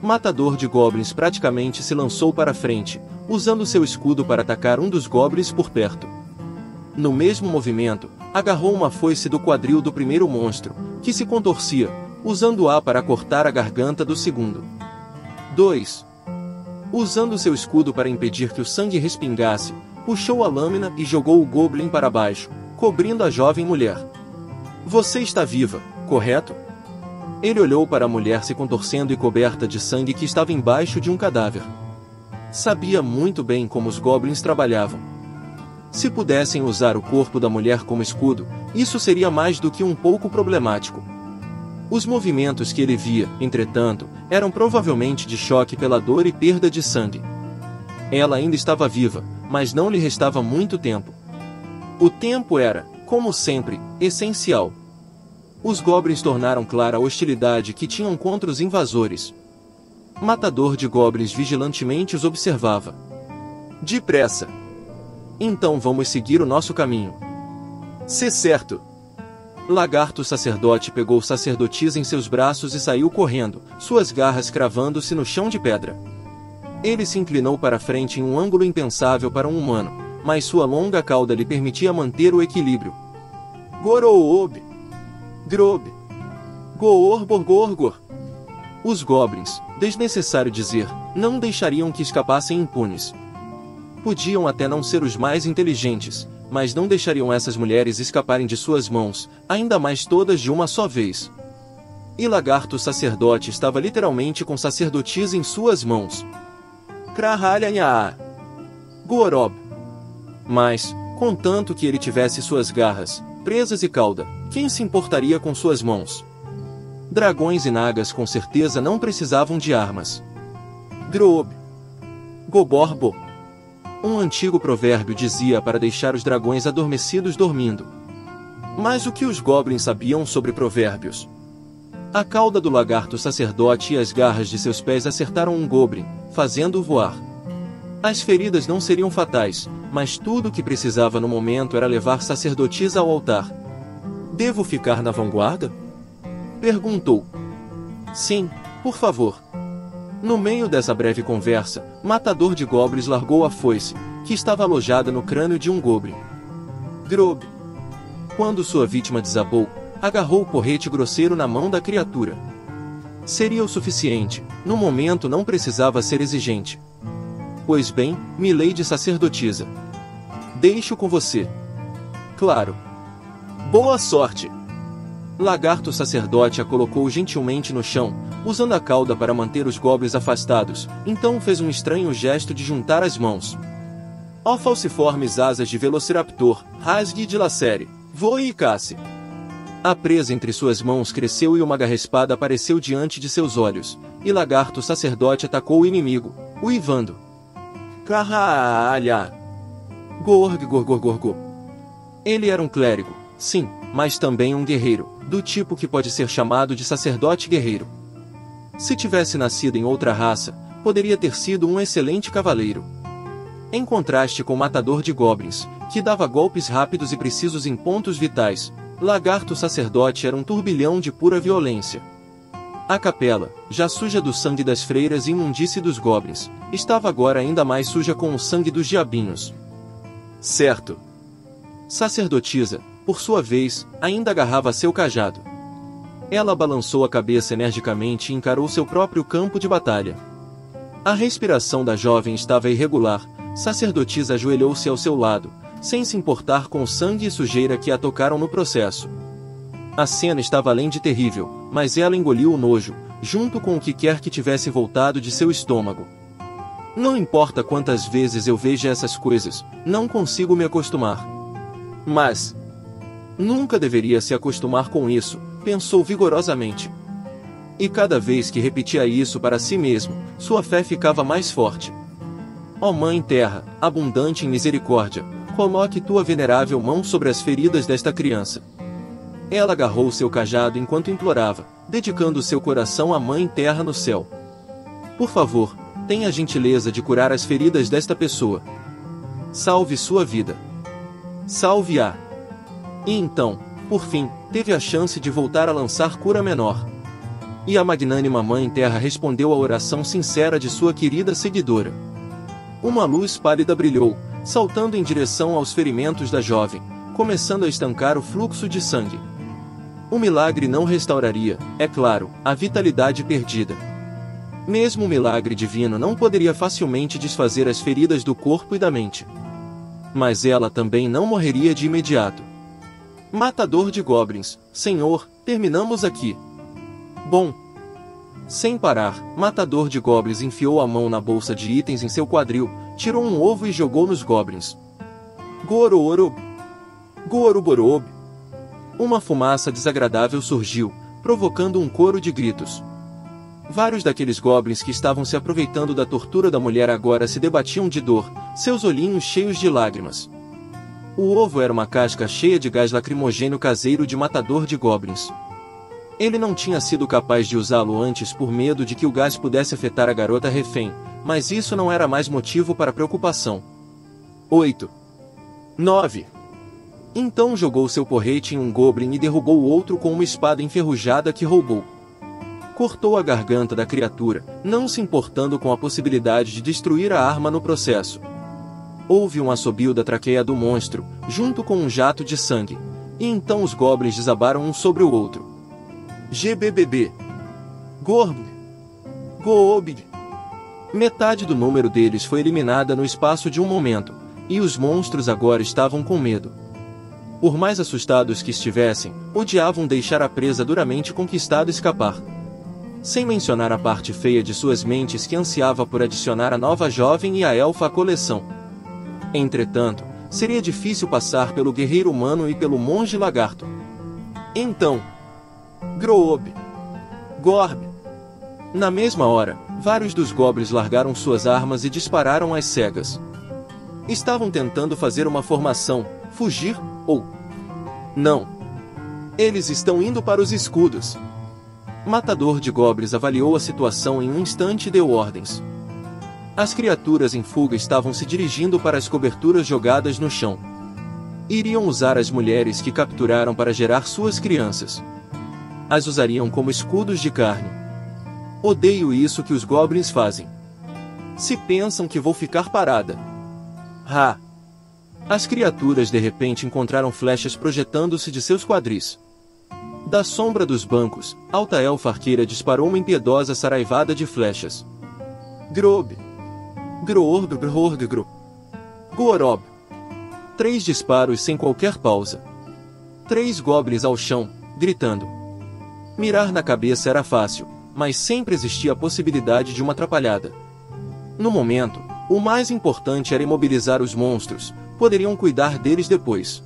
Matador de Goblins praticamente se lançou para frente, usando seu escudo para atacar um dos goblins por perto. No mesmo movimento, agarrou uma foice do quadril do primeiro monstro, que se contorcia, usando-a para cortar a garganta do segundo. 2. Usando seu escudo para impedir que o sangue respingasse, puxou a lâmina e jogou o goblin para baixo, cobrindo a jovem mulher. Você está viva, correto? Ele olhou para a mulher se contorcendo e coberta de sangue que estava embaixo de um cadáver. Sabia muito bem como os goblins trabalhavam. Se pudessem usar o corpo da mulher como escudo, isso seria mais do que um pouco problemático. Os movimentos que ele via, entretanto, eram provavelmente de choque pela dor e perda de sangue. Ela ainda estava viva, mas não lhe restava muito tempo. O tempo era, como sempre, essencial. Os goblins tornaram clara a hostilidade que tinham contra os invasores. Matador de Goblins vigilantemente os observava. Depressa! Então vamos seguir o nosso caminho. Se certo! Lagarto sacerdote pegou sacerdotisa em seus braços e saiu correndo, suas garras cravando-se no chão de pedra. Ele se inclinou para frente em um ângulo impensável para um humano, mas sua longa cauda lhe permitia manter o equilíbrio. Goroob! Grob! Gorgor! Os goblins, desnecessário dizer, não deixariam que escapassem impunes. Podiam até não ser os mais inteligentes, mas não deixariam essas mulheres escaparem de suas mãos, ainda mais todas de uma só vez. E Lagarto sacerdote estava literalmente com sacerdotisa em suas mãos. Krahalhanha! Gorob! Mas, contanto que ele tivesse suas garras presas e cauda, quem se importaria com suas mãos? Dragões e nagas com certeza não precisavam de armas. Grob! Goborbo! Um antigo provérbio dizia para deixar os dragões adormecidos dormindo. Mas o que os goblins sabiam sobre provérbios? A cauda do lagarto sacerdote e as garras de seus pés acertaram um goblin, fazendo-o voar. As feridas não seriam fatais, mas tudo o que precisava no momento era levar sacerdotisa ao altar. Devo ficar na vanguarda? Perguntou. Sim, por favor. No meio dessa breve conversa, Matador de Goblins largou a foice, que estava alojada no crânio de um goblin. Grob! Quando sua vítima desabou, agarrou o porrete grosseiro na mão da criatura. Seria o suficiente, no momento não precisava ser exigente. Pois bem, milady sacerdotisa. Deixo com você. Claro. Boa sorte! Lagarto sacerdote a colocou gentilmente no chão, usando a cauda para manter os goblins afastados, então fez um estranho gesto de juntar as mãos. Ó falciformes asas de Velociraptor, rasgue e dilacere, voe e casse. A presa entre suas mãos cresceu e uma garra-espada apareceu diante de seus olhos, e Lagarto sacerdote atacou o inimigo, uivando. Caralha! Gorgorgorgorgor. Ele era um clérigo, sim, mas também um guerreiro, do tipo que pode ser chamado de sacerdote guerreiro. Se tivesse nascido em outra raça, poderia ter sido um excelente cavaleiro. Em contraste com o matador de goblins, que dava golpes rápidos e precisos em pontos vitais, Lagarto Sacerdote era um turbilhão de pura violência. A capela, já suja do sangue das freiras e imundície dos goblins, estava agora ainda mais suja com o sangue dos diabinhos. Certo. Sacerdotisa, por sua vez, ainda agarrava seu cajado. Ela balançou a cabeça energicamente e encarou seu próprio campo de batalha. A respiração da jovem estava irregular. Sacerdotisa ajoelhou-se ao seu lado, sem se importar com o sangue e sujeira que a tocaram no processo. A cena estava além de terrível, mas ela engoliu o nojo, junto com o que quer que tivesse voltado de seu estômago. Não importa quantas vezes eu veja essas coisas, não consigo me acostumar. Mas nunca deveria se acostumar com isso, pensou vigorosamente. E cada vez que repetia isso para si mesmo, sua fé ficava mais forte. Ó Mãe Terra, abundante em misericórdia, coloque tua venerável mão sobre as feridas desta criança. Ela agarrou seu cajado enquanto implorava, dedicando seu coração à Mãe Terra no céu. Por favor, tenha a gentileza de curar as feridas desta pessoa. Salve sua vida. Salve-a. E então, por fim, teve a chance de voltar a lançar cura menor. E a magnânima Mãe Terra respondeu à oração sincera de sua querida seguidora. Uma luz pálida brilhou, saltando em direção aos ferimentos da jovem, começando a estancar o fluxo de sangue. O milagre não restauraria, é claro, a vitalidade perdida. Mesmo o milagre divino não poderia facilmente desfazer as feridas do corpo e da mente. Mas ela também não morreria de imediato. Matador de goblins, Senhor, terminamos aqui. Bom. Sem parar, Matador de goblins enfiou a mão na bolsa de itens em seu quadril, tirou um ovo e jogou nos goblins. Gororob. Goroborob. Uma fumaça desagradável surgiu, provocando um coro de gritos. Vários daqueles goblins que estavam se aproveitando da tortura da mulher agora se debatiam de dor, seus olhinhos cheios de lágrimas. O ovo era uma casca cheia de gás lacrimogêneo caseiro de Matador de goblins. Ele não tinha sido capaz de usá-lo antes por medo de que o gás pudesse afetar a garota refém, mas isso não era mais motivo para preocupação. 8. 9. Então jogou seu porrete em um goblin e derrubou o outro com uma espada enferrujada que roubou. Cortou a garganta da criatura, não se importando com a possibilidade de destruir a arma no processo. Houve um assobio da traqueia do monstro, junto com um jato de sangue, e então os goblins desabaram um sobre o outro. GBBB. Gorb. Goob. Metade do número deles foi eliminada no espaço de um momento, e os monstros agora estavam com medo. Por mais assustados que estivessem, odiavam deixar a presa duramente conquistada escapar. Sem mencionar a parte feia de suas mentes que ansiava por adicionar a nova jovem e a elfa à coleção. Entretanto, seria difícil passar pelo guerreiro humano e pelo monge lagarto. Então, Groob. Gorb. Na mesma hora, vários dos goblins largaram suas armas e dispararam às cegas. Estavam tentando fazer uma formação, fugir, ou... Não. Eles estão indo para os escudos. Matador de goblins avaliou a situação em um instante e deu ordens. As criaturas em fuga estavam se dirigindo para as coberturas jogadas no chão. Iriam usar as mulheres que capturaram para gerar suas crianças. As usariam como escudos de carne. Odeio isso que os goblins fazem. Se pensam que vou ficar parada. Ha! As criaturas de repente encontraram flechas projetando-se de seus quadris. Da sombra dos bancos, alta elfa arqueira disparou uma impiedosa saraivada de flechas. Grob. Groorgro. Gorob. 3 disparos sem qualquer pausa. 3 goblins ao chão, gritando. Mirar na cabeça era fácil, mas sempre existia a possibilidade de uma atrapalhada. No momento, o mais importante era imobilizar os monstros, poderiam cuidar deles depois.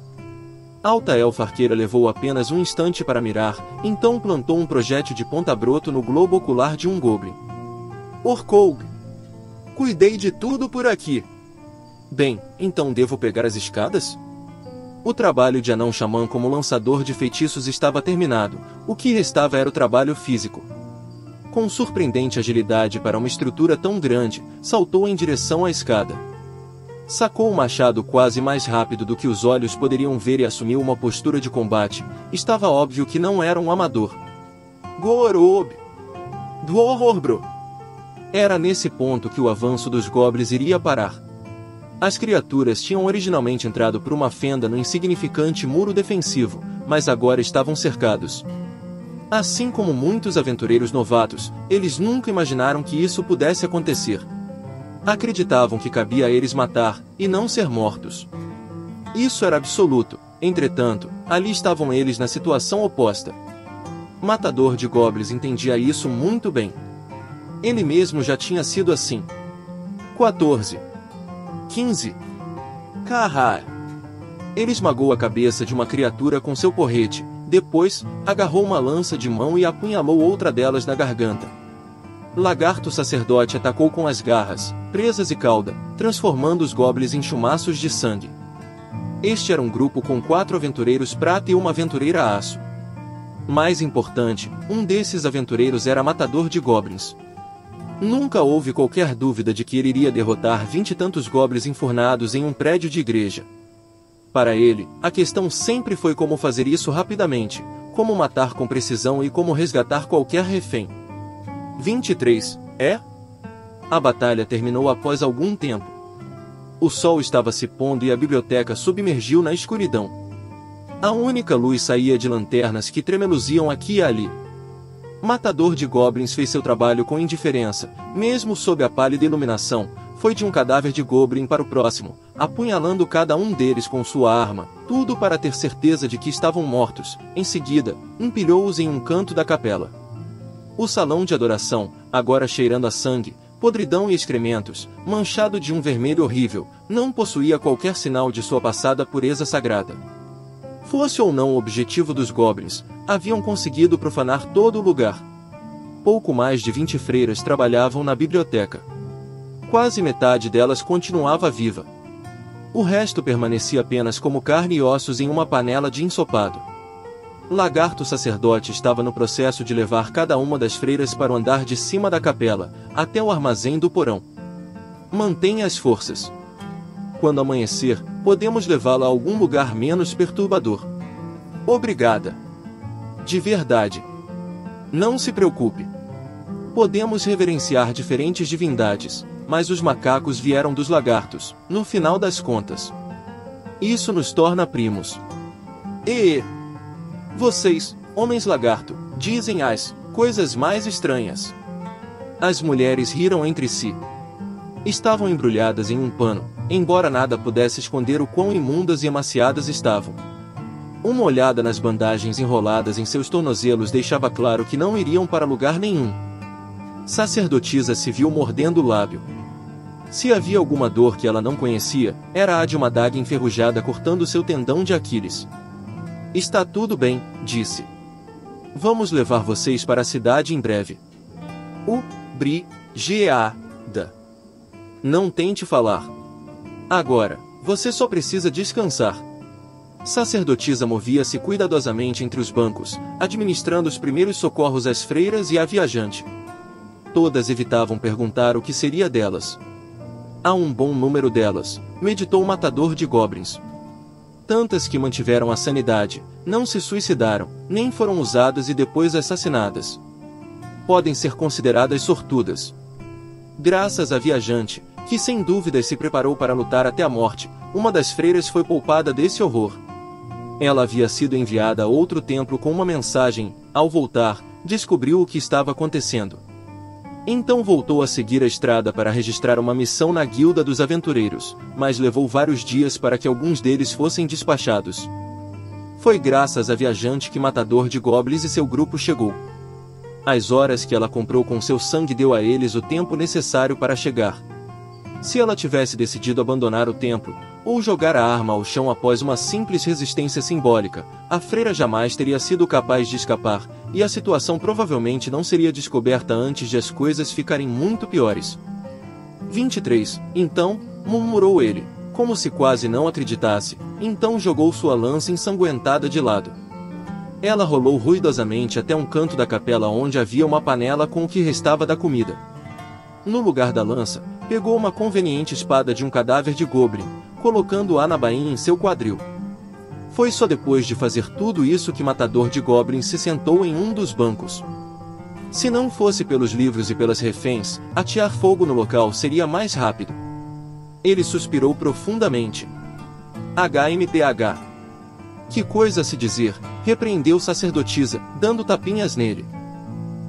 Alta elfa arqueira levou apenas um instante para mirar, então plantou um projétil de ponta-broto no globo ocular de um goblin. Orkoug. Cuidei de tudo por aqui. Bem, então devo pegar as escadas? O trabalho de anão xamã como lançador de feitiços estava terminado, o que restava era o trabalho físico. Com surpreendente agilidade para uma estrutura tão grande, saltou em direção à escada. Sacou o machado quase mais rápido do que os olhos poderiam ver e assumiu uma postura de combate. Estava óbvio que não era um amador. Gorob! Dworbro! Era nesse ponto que o avanço dos goblins iria parar. As criaturas tinham originalmente entrado por uma fenda no insignificante muro defensivo, mas agora estavam cercados. Assim como muitos aventureiros novatos, eles nunca imaginaram que isso pudesse acontecer. Acreditavam que cabia a eles matar, e não ser mortos. Isso era absoluto, entretanto, ali estavam eles na situação oposta. Matador de goblins entendia isso muito bem. Ele mesmo já tinha sido assim. 14. 15. Carrar. Ele esmagou a cabeça de uma criatura com seu porrete, depois, agarrou uma lança de mão e apunhalou outra delas na garganta. Lagarto sacerdote atacou com as garras, presas e cauda, transformando os goblins em chumaços de sangue. Este era um grupo com 4 aventureiros prata e uma aventureira aço. Mais importante, um desses aventureiros era matador de goblins. Nunca houve qualquer dúvida de que ele iria derrotar 20 e tantos goblins enfurnados em um prédio de igreja. Para ele, a questão sempre foi como fazer isso rapidamente, como matar com precisão e como resgatar qualquer refém. 23, é? A batalha terminou após algum tempo. O sol estava se pondo e a biblioteca submergiu na escuridão. A única luz saía de lanternas que tremeluziam aqui e ali. Matador de goblins fez seu trabalho com indiferença, mesmo sob a pálida iluminação. Foi de um cadáver de goblin para o próximo, apunhalando cada um deles com sua arma, tudo para ter certeza de que estavam mortos. Em seguida, empilhou-os em um canto da capela. O salão de adoração, agora cheirando a sangue, podridão e excrementos, manchado de um vermelho horrível, não possuía qualquer sinal de sua passada pureza sagrada. Fosse ou não o objetivo dos goblins, haviam conseguido profanar todo o lugar. Pouco mais de 20 freiras trabalhavam na biblioteca. Quase metade delas continuava viva. O resto permanecia apenas como carne e ossos em uma panela de ensopado. Lagarto sacerdote estava no processo de levar cada uma das freiras para o andar de cima da capela, até o armazém do porão. Mantenha as forças. Quando amanhecer, podemos levá-la a algum lugar menos perturbador. Obrigada. De verdade. Não se preocupe. Podemos reverenciar diferentes divindades, mas os macacos vieram dos lagartos, no final das contas. Isso nos torna primos. Vocês, homens lagarto, dizem as coisas mais estranhas. As mulheres riram entre si. Estavam embrulhadas em um pano, embora nada pudesse esconder o quão imundas e emaciadas estavam. Uma olhada nas bandagens enroladas em seus tornozelos deixava claro que não iriam para lugar nenhum. Sacerdotisa se viu mordendo o lábio. Se havia alguma dor que ela não conhecia, era a de uma adaga enferrujada cortando seu tendão de Aquiles. Está tudo bem, disse. Vamos levar vocês para a cidade em breve. Obrigada. Não tente falar. Agora, você só precisa descansar. Sacerdotisa movia-se cuidadosamente entre os bancos, administrando os primeiros socorros às freiras e à viajante. Todas evitavam perguntar o que seria delas. Há um bom número delas, meditou o matador de goblins. Tantas que mantiveram a sanidade, não se suicidaram, nem foram usadas e depois assassinadas. Podem ser consideradas sortudas. Graças à viajante, que sem dúvidas se preparou para lutar até a morte, uma das freiras foi poupada desse horror. Ela havia sido enviada a outro templo com uma mensagem. Ao voltar, descobriu o que estava acontecendo. Então voltou a seguir a estrada para registrar uma missão na Guilda dos Aventureiros, mas levou vários dias para que alguns deles fossem despachados. Foi graças à viajante que Matador de Goblins e seu grupo chegou. As horas que ela comprou com seu sangue deu a eles o tempo necessário para chegar. Se ela tivesse decidido abandonar o templo, ou jogar a arma ao chão após uma simples resistência simbólica, a freira jamais teria sido capaz de escapar, e a situação provavelmente não seria descoberta antes de as coisas ficarem muito piores. 23, então, murmurou ele, como se quase não acreditasse, então jogou sua lança ensanguentada de lado. Ela rolou ruidosamente até um canto da capela onde havia uma panela com o que restava da comida. No lugar da lança, pegou uma conveniente espada de um cadáver de goblin, colocando-a na bainha em seu quadril. Foi só depois de fazer tudo isso que Matador de Goblins se sentou em um dos bancos. Se não fosse pelos livros e pelas reféns, atear fogo no local seria mais rápido. Ele suspirou profundamente. HMTH. Que coisa a se dizer, repreendeu sacerdotisa, dando tapinhas nele.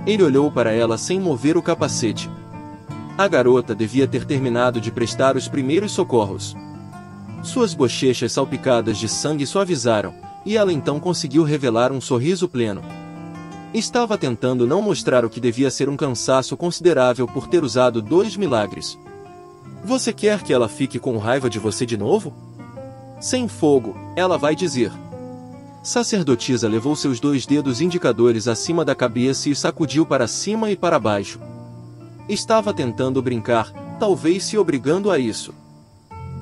Ele olhou para ela sem mover o capacete. A garota devia ter terminado de prestar os primeiros socorros. Suas bochechas salpicadas de sangue suavizaram, e ela então conseguiu revelar um sorriso pleno. Estava tentando não mostrar o que devia ser um cansaço considerável por ter usado 2 milagres. Você quer que ela fique com raiva de você de novo? Sem fogo, ela vai dizer. Sacerdotisa levou seus 2 dedos indicadores acima da cabeça e sacudiu para cima e para baixo. Estava tentando brincar, talvez se obrigando a isso.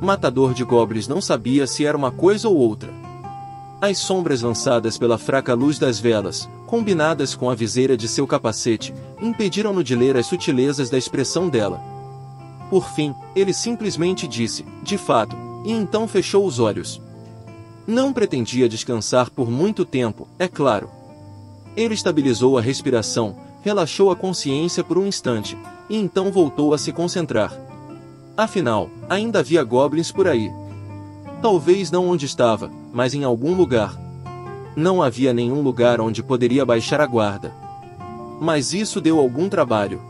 Matador de Goblins não sabia se era uma coisa ou outra. As sombras lançadas pela fraca luz das velas, combinadas com a viseira de seu capacete, impediram-no de ler as sutilezas da expressão dela. Por fim, ele simplesmente disse, de fato, e então fechou os olhos. Não pretendia descansar por muito tempo, é claro. Ele estabilizou a respiração, relaxou a consciência por um instante, e então voltou a se concentrar. Afinal, ainda havia goblins por aí. Talvez não onde estava, mas em algum lugar. Não havia nenhum lugar onde poderia baixar a guarda. Mas isso deu algum trabalho.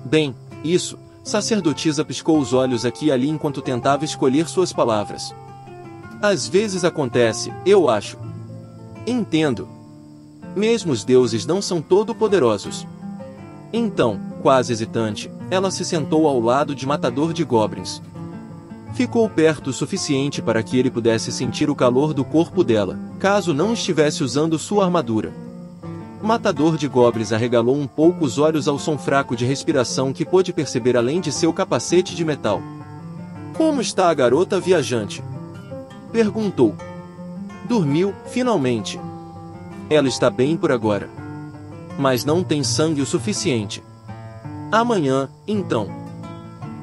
Bem, isso, sacerdotisa piscou os olhos aqui e ali enquanto tentava escolher suas palavras. Às vezes acontece, eu acho. Entendo. Mesmo os deuses não são todo-poderosos. Então, quase hesitante, ela se sentou ao lado de Matador de Goblins. Ficou perto o suficiente para que ele pudesse sentir o calor do corpo dela, caso não estivesse usando sua armadura. Matador de Goblins arregalou um pouco os olhos ao som fraco de respiração que pôde perceber além de seu capacete de metal. Como está a garota viajante? Perguntou. Dormiu, finalmente. Ela está bem por agora. Mas não tem sangue o suficiente. Amanhã, então.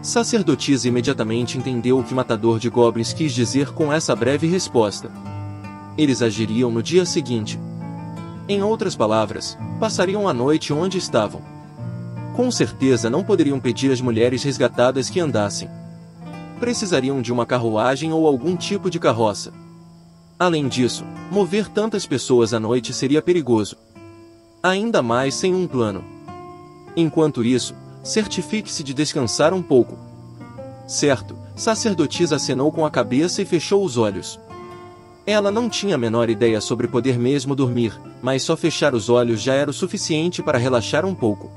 Sacerdotisa imediatamente entendeu o que Matador de Goblins quis dizer com essa breve resposta. Eles agiriam no dia seguinte. Em outras palavras, passariam a noite onde estavam. Com certeza não poderiam pedir às mulheres resgatadas que andassem. Precisariam de uma carruagem ou algum tipo de carroça. Além disso, mover tantas pessoas à noite seria perigoso. Ainda mais sem um plano. Enquanto isso, certifique-se de descansar um pouco. Certo, sacerdotisa acenou com a cabeça e fechou os olhos. Ela não tinha a menor ideia sobre poder mesmo dormir, mas só fechar os olhos já era o suficiente para relaxar um pouco.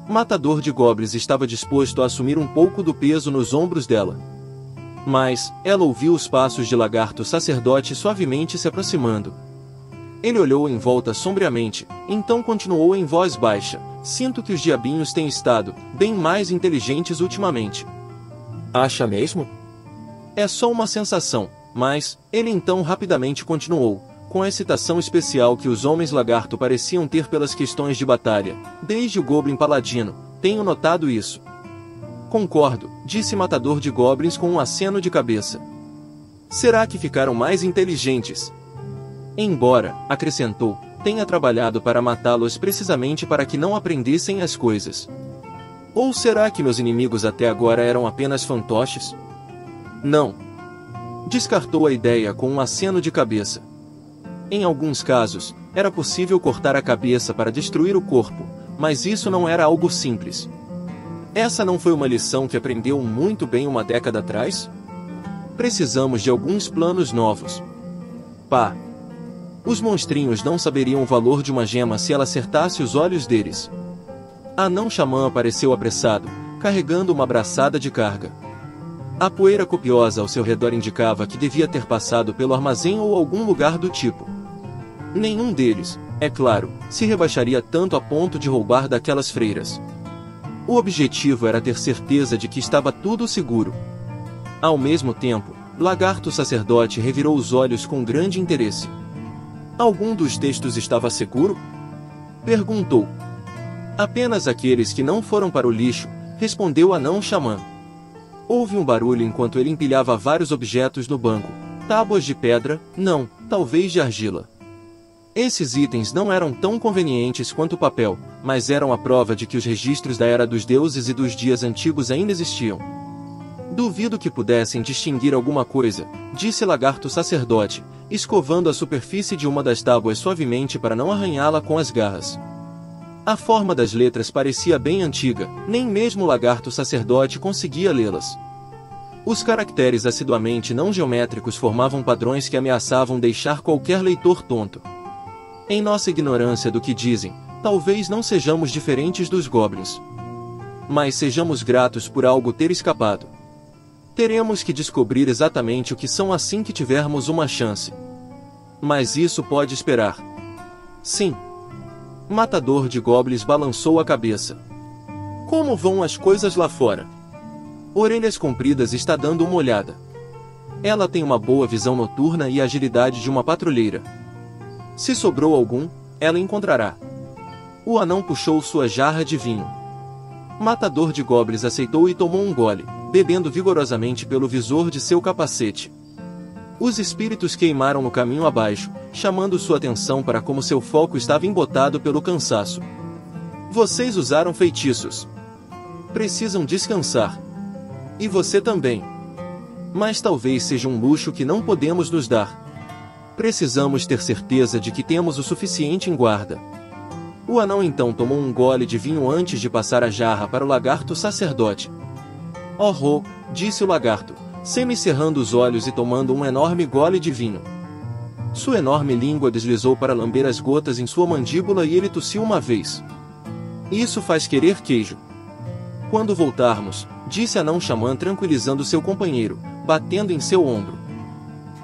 Matador de Goblins estava disposto a assumir um pouco do peso nos ombros dela. Mas, ela ouviu os passos de Lagarto Sacerdote suavemente se aproximando. Ele olhou em volta sombriamente, então continuou em voz baixa. Sinto que os diabinhos têm estado bem mais inteligentes ultimamente. Acha mesmo? É só uma sensação, mas, ele então rapidamente continuou, com a excitação especial que os homens lagarto pareciam ter pelas questões de batalha, desde o Goblin Paladino, tenho notado isso. Concordo, disse Matador de Goblins com um aceno de cabeça. Será que ficaram mais inteligentes? Embora, acrescentou, tenha trabalhado para matá-los precisamente para que não aprendessem as coisas. Ou será que meus inimigos até agora eram apenas fantoches? Não. Descartou a ideia com um aceno de cabeça. Em alguns casos, era possível cortar a cabeça para destruir o corpo, mas isso não era algo simples. Essa não foi uma lição que aprendeu muito bem uma década atrás? Precisamos de alguns planos novos. Pá! Os monstrinhos não saberiam o valor de uma gema se ela acertasse os olhos deles. A não xamã apareceu apressado, carregando uma braçada de carga. A poeira copiosa ao seu redor indicava que devia ter passado pelo armazém ou algum lugar do tipo. Nenhum deles, é claro, se rebaixaria tanto a ponto de roubar daquelas freiras. O objetivo era ter certeza de que estava tudo seguro. Ao mesmo tempo, Lagarto Sacerdote revirou os olhos com grande interesse. Algum dos textos estava seguro? Perguntou. Apenas aqueles que não foram para o lixo, respondeu o anão xamã. Houve um barulho enquanto ele empilhava vários objetos no banco. Tábuas de pedra, não, talvez de argila. Esses itens não eram tão convenientes quanto o papel, mas eram a prova de que os registros da era dos deuses e dos dias antigos ainda existiam. Duvido que pudessem distinguir alguma coisa, disse Lagarto Sacerdote, escovando a superfície de uma das tábuas suavemente para não arranhá-la com as garras. A forma das letras parecia bem antiga, nem mesmo o Lagarto Sacerdote conseguia lê-las. Os caracteres assiduamente não geométricos formavam padrões que ameaçavam deixar qualquer leitor tonto. Em nossa ignorância do que dizem, talvez não sejamos diferentes dos goblins. Mas sejamos gratos por algo ter escapado. Teremos que descobrir exatamente o que são assim que tivermos uma chance. Mas isso pode esperar. Sim. Matador de Goblins balançou a cabeça. Como vão as coisas lá fora? Orelhas Compridas está dando uma olhada. Ela tem uma boa visão noturna e a agilidade de uma patrulheira. Se sobrou algum, ela encontrará. O anão puxou sua jarra de vinho. Matador de Goblins aceitou e tomou um gole, bebendo vigorosamente pelo visor de seu capacete. Os espíritos queimaram no caminho abaixo, chamando sua atenção para como seu foco estava embotado pelo cansaço. Vocês usaram feitiços. Precisam descansar. E você também. Mas talvez seja um luxo que não podemos nos dar. Precisamos ter certeza de que temos o suficiente em guarda. O anão então tomou um gole de vinho antes de passar a jarra para o Lagarto Sacerdote. Oh, disse o lagarto, semicerrando os olhos e tomando um enorme gole de vinho. Sua enorme língua deslizou para lamber as gotas em sua mandíbula e ele tossiu uma vez. Isso faz querer queijo. Quando voltarmos, disse Anão Xamã tranquilizando seu companheiro, batendo em seu ombro.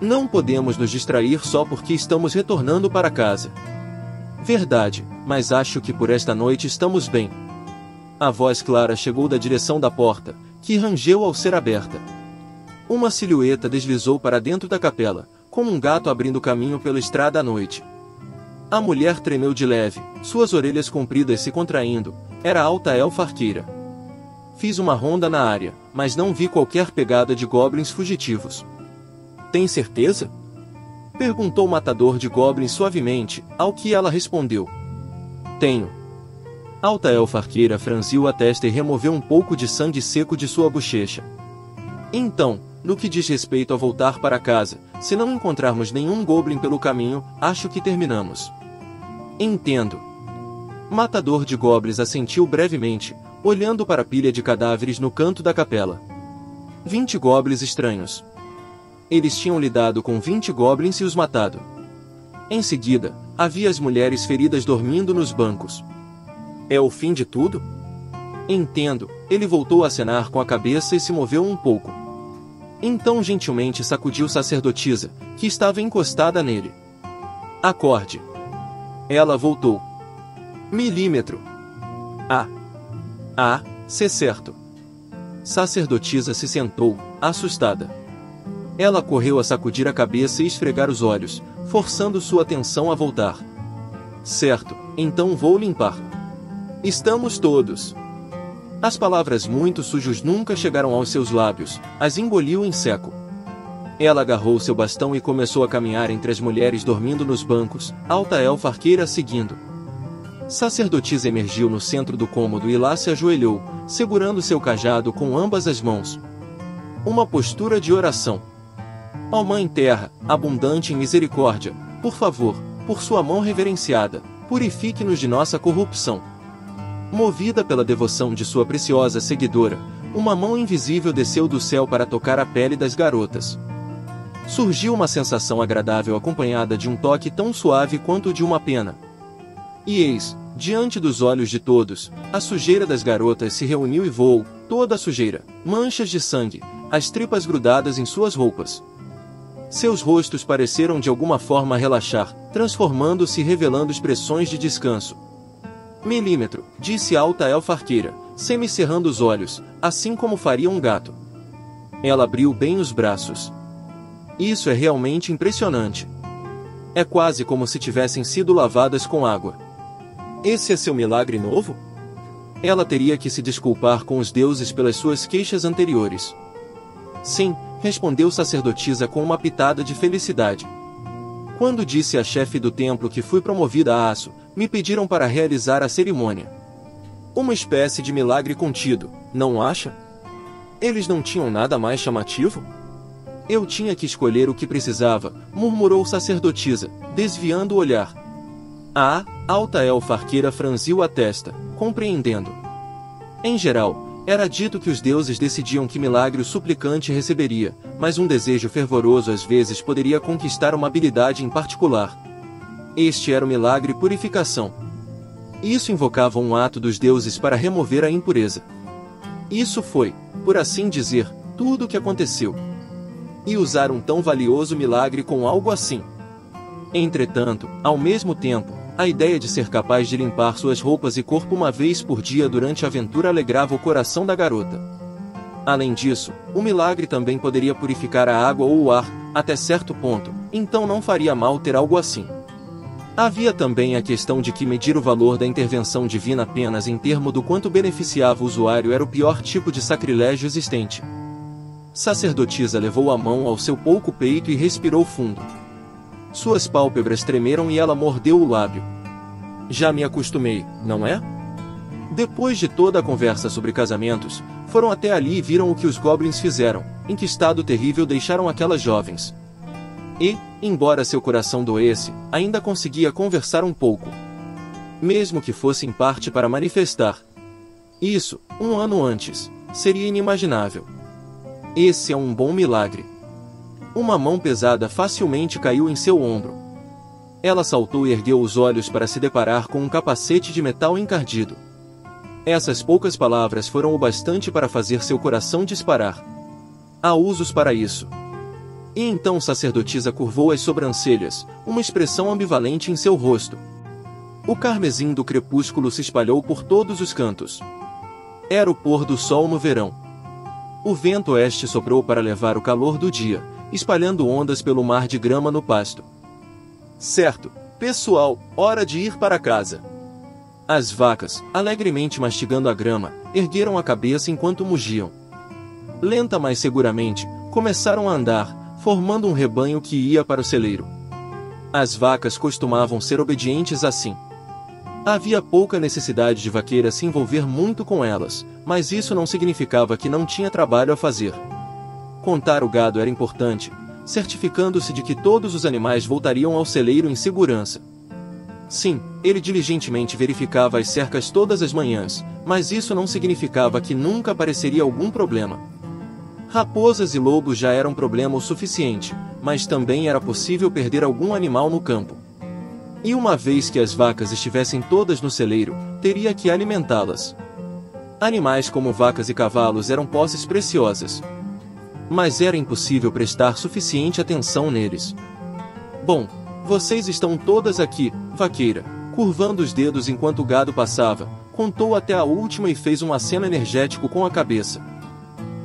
Não podemos nos distrair só porque estamos retornando para casa. Verdade, mas acho que por esta noite estamos bem. A voz clara chegou da direção da porta, que rangeu ao ser aberta. Uma silhueta deslizou para dentro da capela, como um gato abrindo caminho pela estrada à noite. A mulher tremeu de leve, suas orelhas compridas se contraindo. Era a alta elfa arqueira. Fiz uma ronda na área, mas não vi qualquer pegada de goblins fugitivos. Tem certeza? Perguntou o matador de goblins suavemente, ao que ela respondeu. Tenho. Alta elfa arqueira franziu a testa e removeu um pouco de sangue seco de sua bochecha. Então, no que diz respeito a voltar para casa, se não encontrarmos nenhum goblin pelo caminho, acho que terminamos. Entendo. Matador de goblins assentiu brevemente, olhando para a pilha de cadáveres no canto da capela. 20 goblins estranhos. Eles tinham lidado com 20 goblins e os matado. Em seguida, havia as mulheres feridas dormindo nos bancos. É o fim de tudo? Entendo, ele voltou a acenar com a cabeça e se moveu um pouco. Então gentilmente sacudiu sacerdotisa, que estava encostada nele. Acorde. Ela voltou. Milímetro. Se certo. Sacerdotisa se sentou, assustada. Ela correu a sacudir a cabeça e esfregar os olhos, forçando sua atenção a voltar. Certo, então vou limpar. Estamos todos. As palavras muito sujos nunca chegaram aos seus lábios, as engoliu em seco. Ela agarrou seu bastão e começou a caminhar entre as mulheres dormindo nos bancos, alta elfa arqueira seguindo. Sacerdotisa emergiu no centro do cômodo e lá se ajoelhou, segurando seu cajado com ambas as mãos. Uma postura de oração. Ó Mãe Terra, abundante em misericórdia, por favor, por sua mão reverenciada, purifique-nos de nossa corrupção. Movida pela devoção de sua preciosa seguidora, uma mão invisível desceu do céu para tocar a pele das garotas. Surgiu uma sensação agradável acompanhada de um toque tão suave quanto o de uma pena. E eis, diante dos olhos de todos, a sujeira das garotas se reuniu e voou, toda a sujeira, manchas de sangue, as tripas grudadas em suas roupas. Seus rostos pareceram de alguma forma relaxar, transformando-se e revelando expressões de descanso. Milímetro, disse a alta elfa arqueira, semicerrando os olhos, assim como faria um gato. Ela abriu bem os braços. Isso é realmente impressionante. É quase como se tivessem sido lavadas com água. Esse é seu milagre novo? Ela teria que se desculpar com os deuses pelas suas queixas anteriores. Sim, respondeu sacerdotisa com uma pitada de felicidade. Quando disse à chefe do templo que fui promovida a aço, me pediram para realizar a cerimônia. Uma espécie de milagre contido, não acha? Eles não tinham nada mais chamativo? Eu tinha que escolher o que precisava, murmurou sacerdotisa, desviando o olhar. A alta elfa arqueira franziu a testa, compreendendo. Em geral, era dito que os deuses decidiam que milagre o suplicante receberia, mas um desejo fervoroso às vezes poderia conquistar uma habilidade em particular. Este era o milagre purificação. Isso invocava um ato dos deuses para remover a impureza. Isso foi, por assim dizer, tudo o que aconteceu. E usar um tão valioso milagre com algo assim. Entretanto, ao mesmo tempo, a ideia de ser capaz de limpar suas roupas e corpo uma vez por dia durante a aventura alegrava o coração da garota. Além disso, o milagre também poderia purificar a água ou o ar, até certo ponto, então não faria mal ter algo assim. Havia também a questão de que medir o valor da intervenção divina apenas em termos do quanto beneficiava o usuário era o pior tipo de sacrilégio existente. Sacerdotisa levou a mão ao seu pouco peito e respirou fundo. Suas pálpebras tremeram e ela mordeu o lábio. Já me acostumei, não é? Depois de toda a conversa sobre casamentos, foram até ali e viram o que os goblins fizeram, em que estado terrível deixaram aquelas jovens. E, embora seu coração doesse, ainda conseguia conversar um pouco. Mesmo que fosse em parte para manifestar. Isso, um ano antes, seria inimaginável. Esse é um bom milagre. Uma mão pesada facilmente caiu em seu ombro. Ela saltou e ergueu os olhos para se deparar com um capacete de metal encardido. Essas poucas palavras foram o bastante para fazer seu coração disparar. Há usos para isso. E então sacerdotisa curvou as sobrancelhas, uma expressão ambivalente em seu rosto. O carmesim do crepúsculo se espalhou por todos os cantos. Era o pôr do sol no verão. O vento oeste soprou para levar o calor do dia, espalhando ondas pelo mar de grama no pasto. Certo, pessoal, hora de ir para casa. As vacas, alegremente mastigando a grama, ergueram a cabeça enquanto mugiam. Lenta mas seguramente, começaram a andar, formando um rebanho que ia para o celeiro. As vacas costumavam ser obedientes assim. Havia pouca necessidade de vaqueira se envolver muito com elas, mas isso não significava que não tinha trabalho a fazer. Contar o gado era importante, certificando-se de que todos os animais voltariam ao celeiro em segurança. Sim, ele diligentemente verificava as cercas todas as manhãs, mas isso não significava que nunca apareceria algum problema. Raposas e lobos já eram problema o suficiente, mas também era possível perder algum animal no campo. E uma vez que as vacas estivessem todas no celeiro, teria que alimentá-las. Animais como vacas e cavalos eram posses preciosas. Mas era impossível prestar suficiente atenção neles. Bom, vocês estão todas aqui, vaqueira, curvando os dedos enquanto o gado passava, contou até a última e fez um aceno energético com a cabeça.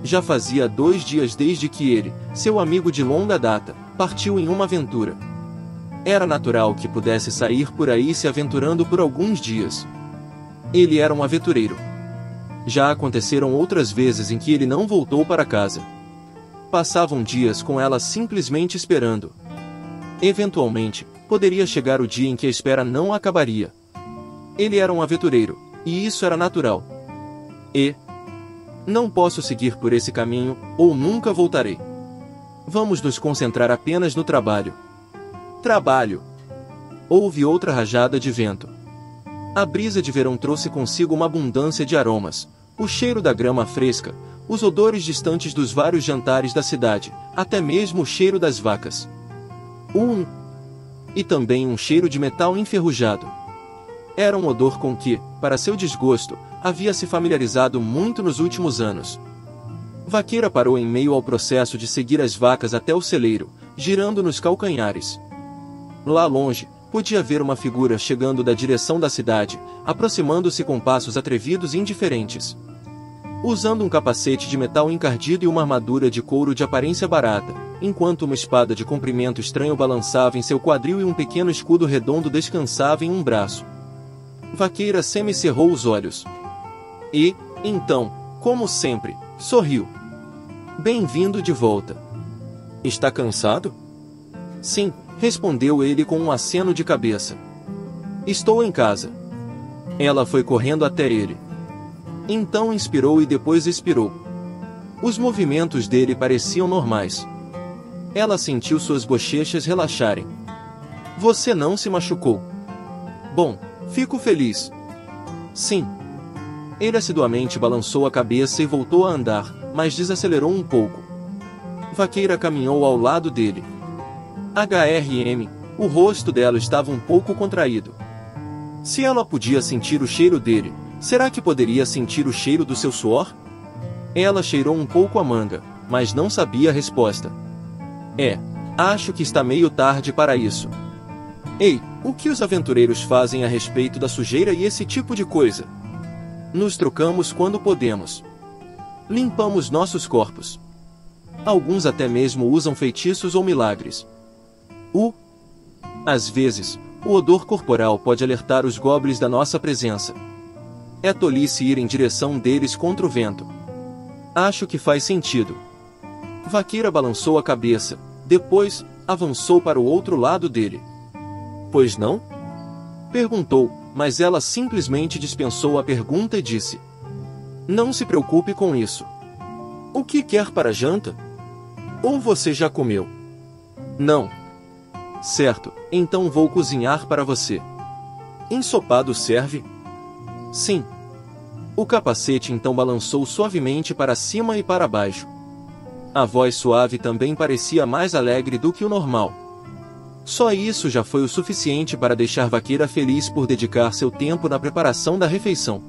Já fazia 2 dias desde que ele, seu amigo de longa data, partiu em uma aventura. Era natural que pudesse sair por aí se aventurando por alguns dias. Ele era um aventureiro. Já aconteceram outras vezes em que ele não voltou para casa. Passavam dias com ela simplesmente esperando. Eventualmente, poderia chegar o dia em que a espera não acabaria. Ele era um aventureiro, e isso era natural. E não posso seguir por esse caminho, ou nunca voltarei. Vamos nos concentrar apenas no trabalho. Trabalho! Houve outra rajada de vento. A brisa de verão trouxe consigo uma abundância de aromas, o cheiro da grama fresca, os odores distantes dos vários jantares da cidade, até mesmo o cheiro das vacas. E também um cheiro de metal enferrujado. Era um odor com que, para seu desgosto, havia se familiarizado muito nos últimos anos. Vaqueira parou em meio ao processo de seguir as vacas até o celeiro, girando nos calcanhares. Lá longe, podia ver uma figura chegando da direção da cidade, aproximando-se com passos atrevidos e indiferentes. usando um capacete de metal encardido e uma armadura de couro de aparência barata, enquanto uma espada de comprimento estranho balançava em seu quadril e um pequeno escudo redondo descansava em um braço. Vaqueira semicerrou os olhos. E, então, como sempre, sorriu. Bem-vindo de volta. Está cansado? Sim, respondeu ele com um aceno de cabeça. Estou em casa. Ela foi correndo até ele. Então inspirou e depois expirou. Os movimentos dele pareciam normais. Ela sentiu suas bochechas relaxarem. Você não se machucou? Bom, fico feliz. Sim. Ele assiduamente balançou a cabeça e voltou a andar, mas desacelerou um pouco. Vaqueira caminhou ao lado dele. O rosto dela estava um pouco contraído. Se ela podia sentir o cheiro dele, será que poderia sentir o cheiro do seu suor? Ela cheirou um pouco a manga, mas não sabia a resposta. Acho que está meio tarde para isso. Ei, o que os aventureiros fazem a respeito da sujeira e esse tipo de coisa? Nos trocamos quando podemos. Limpamos nossos corpos. Alguns até mesmo usam feitiços ou milagres. Às vezes, o odor corporal pode alertar os goblins da nossa presença. É tolice ir em direção deles contra o vento. Acho que faz sentido. Vaqueira balançou a cabeça, depois, avançou para o outro lado dele. Pois não? Perguntou, mas ela simplesmente dispensou a pergunta e disse: Não se preocupe com isso. O que quer para a janta? Ou você já comeu? Não. Certo, então vou cozinhar para você. Ensopado serve? Sim. O capacete então balançou suavemente para cima e para baixo. A voz suave também parecia mais alegre do que o normal. Só isso já foi o suficiente para deixar Vaqueira feliz por dedicar seu tempo na preparação da refeição.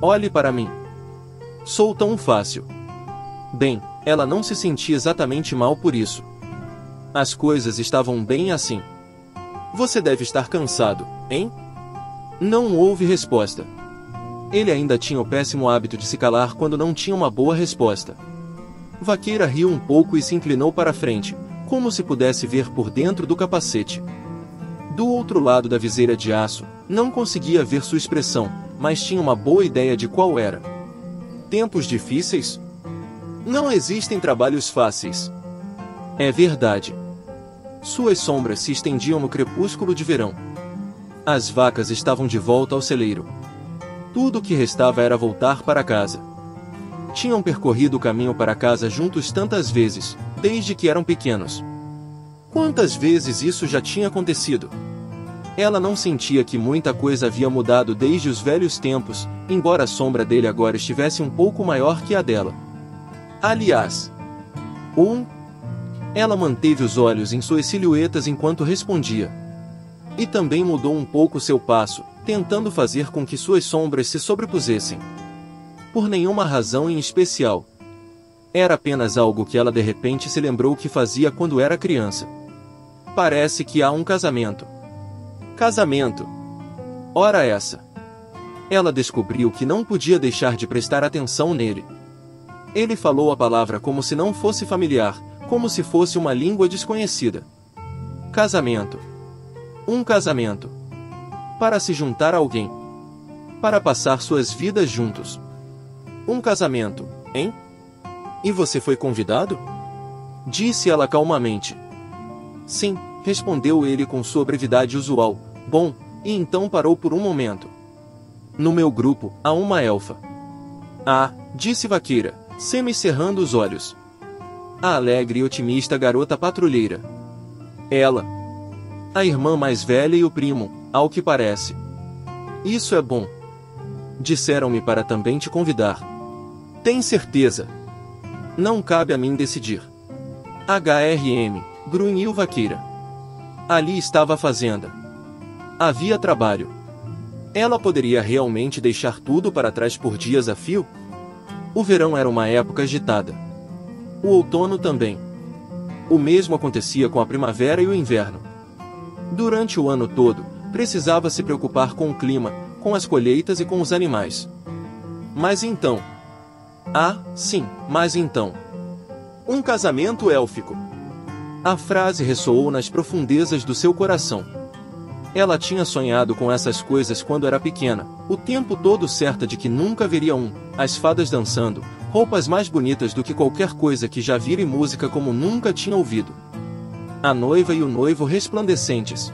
Olhe para mim. Sou tão fácil. Bem, ela não se sentia exatamente mal por isso. As coisas estavam bem assim. Você deve estar cansado, hein? Não houve resposta. Ele ainda tinha o péssimo hábito de se calar quando não tinha uma boa resposta. Vaqueira riu um pouco e se inclinou para a frente, como se pudesse ver por dentro do capacete. Do outro lado da viseira de aço, não conseguia ver sua expressão, mas tinha uma boa ideia de qual era. Tempos difíceis? Não existem trabalhos fáceis. É verdade. Suas sombras se estendiam no crepúsculo de verão. As vacas estavam de volta ao celeiro. Tudo o que restava era voltar para casa. Tinham percorrido o caminho para casa juntos tantas vezes, desde que eram pequenos. Quantas vezes isso já tinha acontecido? Ela não sentia que muita coisa havia mudado desde os velhos tempos, embora a sombra dele agora estivesse um pouco maior que a dela. Aliás, ela manteve os olhos em suas silhuetas enquanto respondia. E também mudou um pouco seu passo, tentando fazer com que suas sombras se sobrepusessem. Por nenhuma razão em especial. Era apenas algo que ela de repente se lembrou que fazia quando era criança. Parece que há um casamento. Casamento! Ora essa! Ela descobriu que não podia deixar de prestar atenção nele. Ele falou a palavra como se não fosse familiar, como se fosse uma língua desconhecida. Casamento. Um casamento. Para se juntar a alguém. Para passar suas vidas juntos. Um casamento, hein? E você foi convidado? Disse ela calmamente. Sim, respondeu ele com sua brevidade usual. Bom, e então parou por um momento. No meu grupo, há uma elfa. Disse Vaqueira, semicerrando os olhos. A alegre e otimista garota patrulheira. Ela. A irmã mais velha e o primo, ao que parece. Isso é bom. Disseram-me para também te convidar. Tem certeza? Não cabe a mim decidir. Grunhiu Vaqueira. Ali estava a fazenda. Havia trabalho. Ela poderia realmente deixar tudo para trás por dias a fio? O verão era uma época agitada. O outono também. O mesmo acontecia com a primavera e o inverno. Durante o ano todo, precisava se preocupar com o clima, com as colheitas e com os animais. Mas então, Ah, sim, mas então. Um casamento élfico. A frase ressoou nas profundezas do seu coração. Ela tinha sonhado com essas coisas quando era pequena, o tempo todo certa de que nunca veria as fadas dançando, roupas mais bonitas do que qualquer coisa que já vira e música como nunca tinha ouvido. A noiva e o noivo resplandecentes.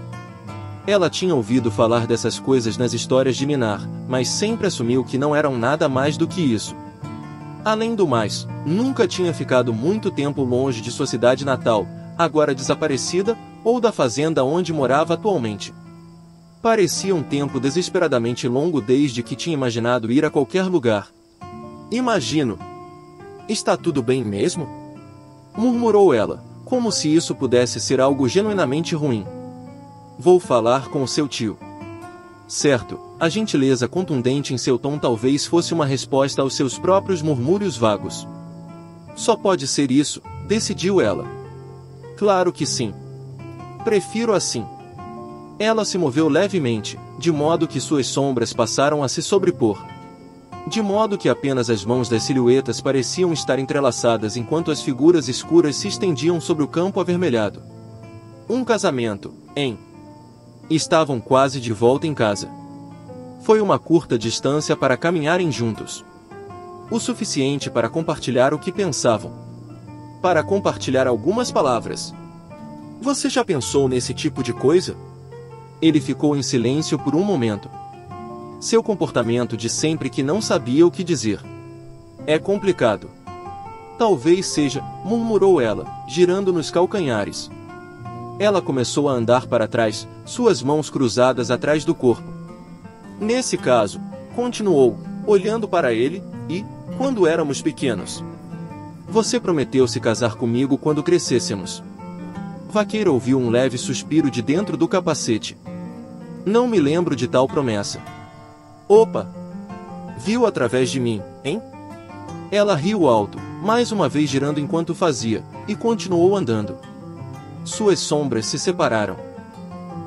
Ela tinha ouvido falar dessas coisas nas histórias de Minar, mas sempre assumiu que não eram nada mais do que isso. Além do mais, nunca tinha ficado muito tempo longe de sua cidade natal, agora desaparecida, ou da fazenda onde morava atualmente. Parecia um tempo desesperadamente longo desde que tinha imaginado ir a qualquer lugar. Imagino. Está tudo bem mesmo? Murmurou ela, como se isso pudesse ser algo genuinamente ruim. Vou falar com o seu tio. Certo, a gentileza contundente em seu tom talvez fosse uma resposta aos seus próprios murmúrios vagos. Só pode ser isso, decidiu ela. Claro que sim. Prefiro assim. Ela se moveu levemente, de modo que suas sombras passaram a se sobrepor. De modo que apenas as mãos das silhuetas pareciam estar entrelaçadas enquanto as figuras escuras se estendiam sobre o campo avermelhado. Um casamento, hein? Estavam quase de volta em casa. Foi uma curta distância para caminharem juntos. O suficiente para compartilhar o que pensavam. Para compartilhar algumas palavras. Você já pensou nesse tipo de coisa? Ele ficou em silêncio por um momento. Seu comportamento de sempre que não sabia o que dizer. É complicado. Talvez seja, murmurou ela, girando nos calcanhares. Ela começou a andar para trás, suas mãos cruzadas atrás do corpo. Nesse caso, continuou, olhando para ele, e, quando éramos pequenos. Você prometeu se casar comigo quando crescêssemos. Vaqueiro ouviu um leve suspiro de dentro do capacete. Não me lembro de tal promessa. Opa! Viu através de mim, hein? Ela riu alto, mais uma vez girando enquanto fazia, e continuou andando. Suas sombras se separaram.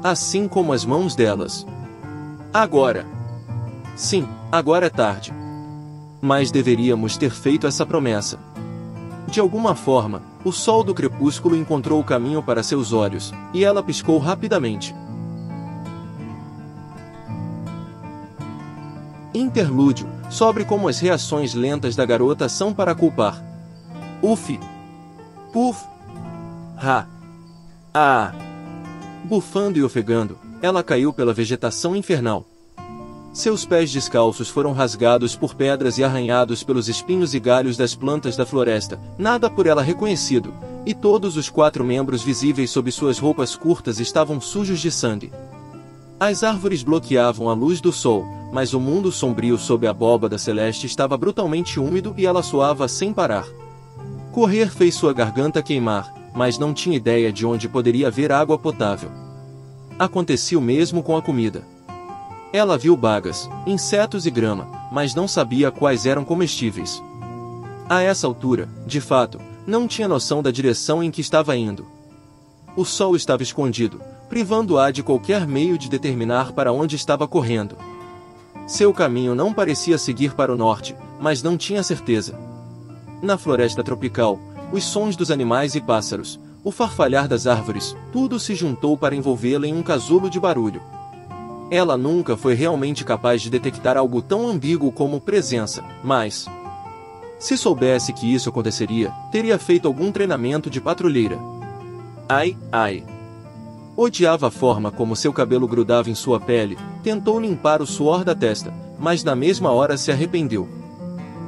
Assim como as mãos delas. Agora. Sim, agora é tarde. Mas deveríamos ter feito essa promessa. De alguma forma, o sol do crepúsculo encontrou o caminho para seus olhos, e ela piscou rapidamente. Interlúdio, sobre como as reações lentas da garota são para culpar. Uf! Puf! Ha! Ah! Bufando e ofegando, ela caiu pela vegetação infernal. Seus pés descalços foram rasgados por pedras e arranhados pelos espinhos e galhos das plantas da floresta, nada por ela reconhecido, e todos os 4 membros visíveis sob suas roupas curtas estavam sujos de sangue. As árvores bloqueavam a luz do sol, mas o mundo sombrio sob a abóbada celeste estava brutalmente úmido e ela suava sem parar. Correr fez sua garganta queimar, mas não tinha ideia de onde poderia haver água potável. Acontecia o mesmo com a comida. Ela viu bagas, insetos e grama, mas não sabia quais eram comestíveis. A essa altura, de fato, não tinha noção da direção em que estava indo. O sol estava escondido, privando-a de qualquer meio de determinar para onde estava correndo. Seu caminho não parecia seguir para o norte, mas não tinha certeza. Na floresta tropical, os sons dos animais e pássaros, o farfalhar das árvores, tudo se juntou para envolvê-la em um casulo de barulho. Ela nunca foi realmente capaz de detectar algo tão ambíguo como presença, mas... se soubesse que isso aconteceria, teria feito algum treinamento de patrulheira. Ai, ai. Odiava a forma como seu cabelo grudava em sua pele, tentou limpar o suor da testa, mas na mesma hora se arrependeu.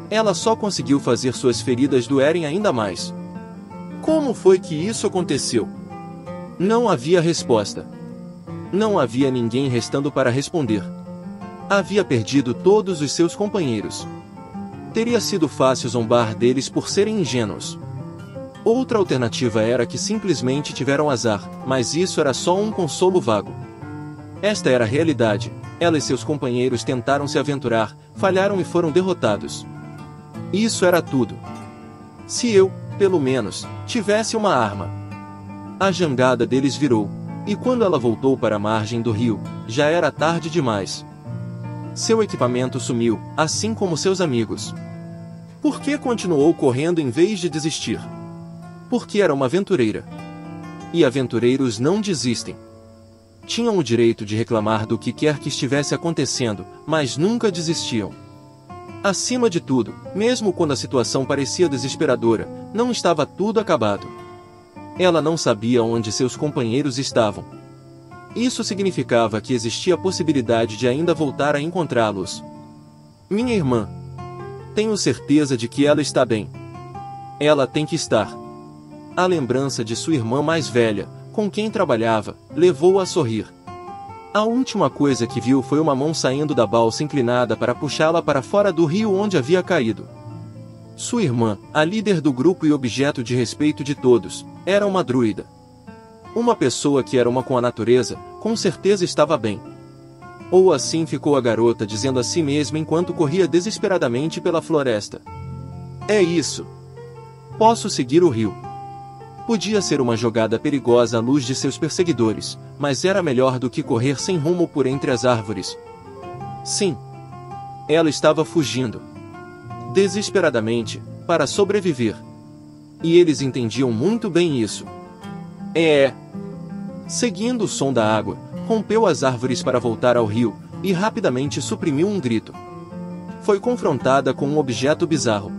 Ela só conseguiu fazer suas feridas doerem ainda mais. Como foi que isso aconteceu? Não havia resposta. Não havia ninguém restando para responder. Havia perdido todos os seus companheiros. Teria sido fácil zombar deles por serem ingênuos. Outra alternativa era que simplesmente tiveram azar, mas isso era só um consolo vago. Esta era a realidade. Ela e seus companheiros tentaram se aventurar, falharam e foram derrotados. Isso era tudo. Se eu, pelo menos, tivesse uma arma. A jangada deles virou, e quando ela voltou para a margem do rio, já era tarde demais. Seu equipamento sumiu, assim como seus amigos. Por que continuou correndo em vez de desistir? Porque era uma aventureira. E aventureiros não desistem. Tinham o direito de reclamar do que quer que estivesse acontecendo, mas nunca desistiam. Acima de tudo, mesmo quando a situação parecia desesperadora, não estava tudo acabado. Ela não sabia onde seus companheiros estavam. Isso significava que existia a possibilidade de ainda voltar a encontrá-los. Minha irmã. Tenho certeza de que ela está bem. Ela tem que estar. A lembrança de sua irmã mais velha, com quem trabalhava, levou-a a sorrir. A última coisa que viu foi uma mão saindo da balsa inclinada para puxá-la para fora do rio onde havia caído. Sua irmã, a líder do grupo e objeto de respeito de todos, era uma druida. Uma pessoa que era uma com a natureza, com certeza estava bem. Ou assim ficou a garota dizendo a si mesma enquanto corria desesperadamente pela floresta. É isso. Posso seguir o rio. Podia ser uma jogada perigosa à luz de seus perseguidores, mas era melhor do que correr sem rumo por entre as árvores. Sim. Ela estava fugindo. Desesperadamente, para sobreviver. E eles entendiam muito bem isso. Seguindo o som da água, rompeu as árvores para voltar ao rio, e rapidamente suprimiu um grito. Foi confrontada com um objeto bizarro.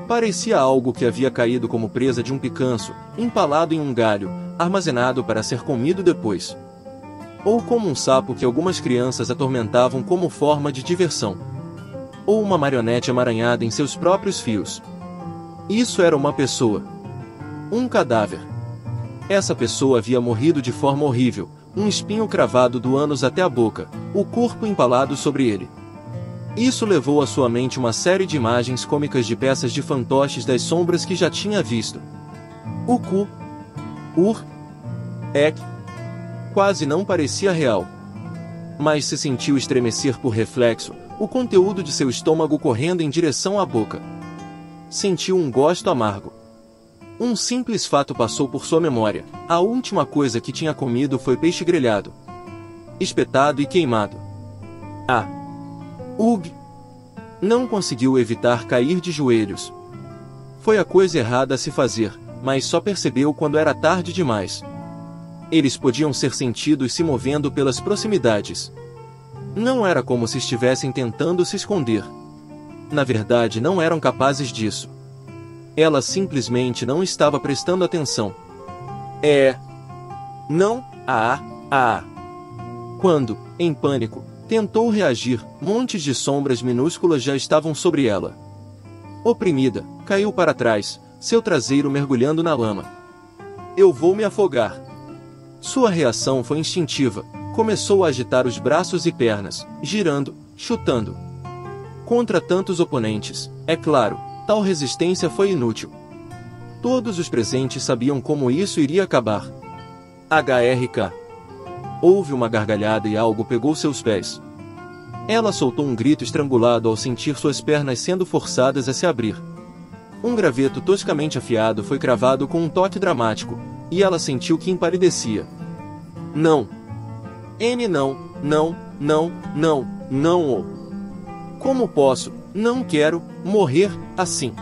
Parecia algo que havia caído como presa de um picanço, empalado em um galho, armazenado para ser comido depois. Ou como um sapo que algumas crianças atormentavam como forma de diversão. Ou uma marionete amaranhada em seus próprios fios. Isso era uma pessoa. Um cadáver. Essa pessoa havia morrido de forma horrível, um espinho cravado do ânus até a boca, o corpo empalado sobre ele. Isso levou à sua mente uma série de imagens cômicas de peças de fantoches das sombras que já tinha visto. O cu. Ur. Ek. Quase não parecia real. Mas se sentiu estremecer por reflexo, o conteúdo de seu estômago correndo em direção à boca. Sentiu um gosto amargo. Um simples fato passou por sua memória. A última coisa que tinha comido foi peixe grelhado, espetado e queimado. Ugh! Não conseguiu evitar cair de joelhos. Foi a coisa errada a se fazer, mas só percebeu quando era tarde demais. Eles podiam ser sentidos se movendo pelas proximidades. Não era como se estivessem tentando se esconder. Na verdade, não eram capazes disso. Ela simplesmente não estava prestando atenção. Não, Quando, em pânico, tentou reagir, montes de sombras minúsculas já estavam sobre ela. Oprimida, caiu para trás, seu traseiro mergulhando na lama. Eu vou me afogar. Sua reação foi instintiva, começou a agitar os braços e pernas, girando, chutando. Contra tantos oponentes, é claro, tal resistência foi inútil. Todos os presentes sabiam como isso iria acabar. HRK. Houve uma gargalhada e algo pegou seus pés. Ela soltou um grito estrangulado ao sentir suas pernas sendo forçadas a se abrir. Um graveto toscamente afiado foi cravado com um toque dramático, e ela sentiu que empalidecia. Não. Não. Como posso, não quero, morrer, assim?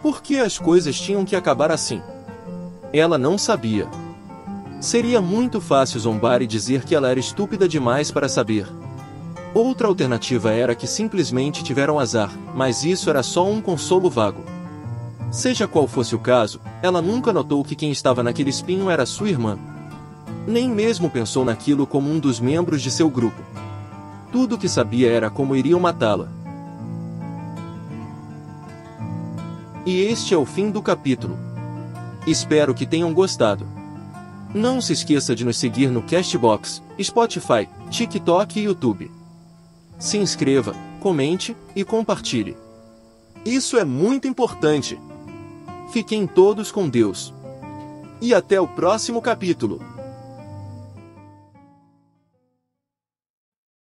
Por que as coisas tinham que acabar assim? Ela não sabia. Seria muito fácil zombar e dizer que ela era estúpida demais para saber. Outra alternativa era que simplesmente tiveram azar, mas isso era só um consolo vago. Seja qual fosse o caso, ela nunca notou que quem estava naquele espinho era sua irmã. Nem mesmo pensou naquilo como um dos membros de seu grupo. Tudo o que sabia era como iriam matá-la. E este é o fim do capítulo. Espero que tenham gostado. Não se esqueça de nos seguir no Castbox, Spotify, TikTok e YouTube. Se inscreva, comente e compartilhe. Isso é muito importante. Fiquem todos com Deus. E até o próximo capítulo.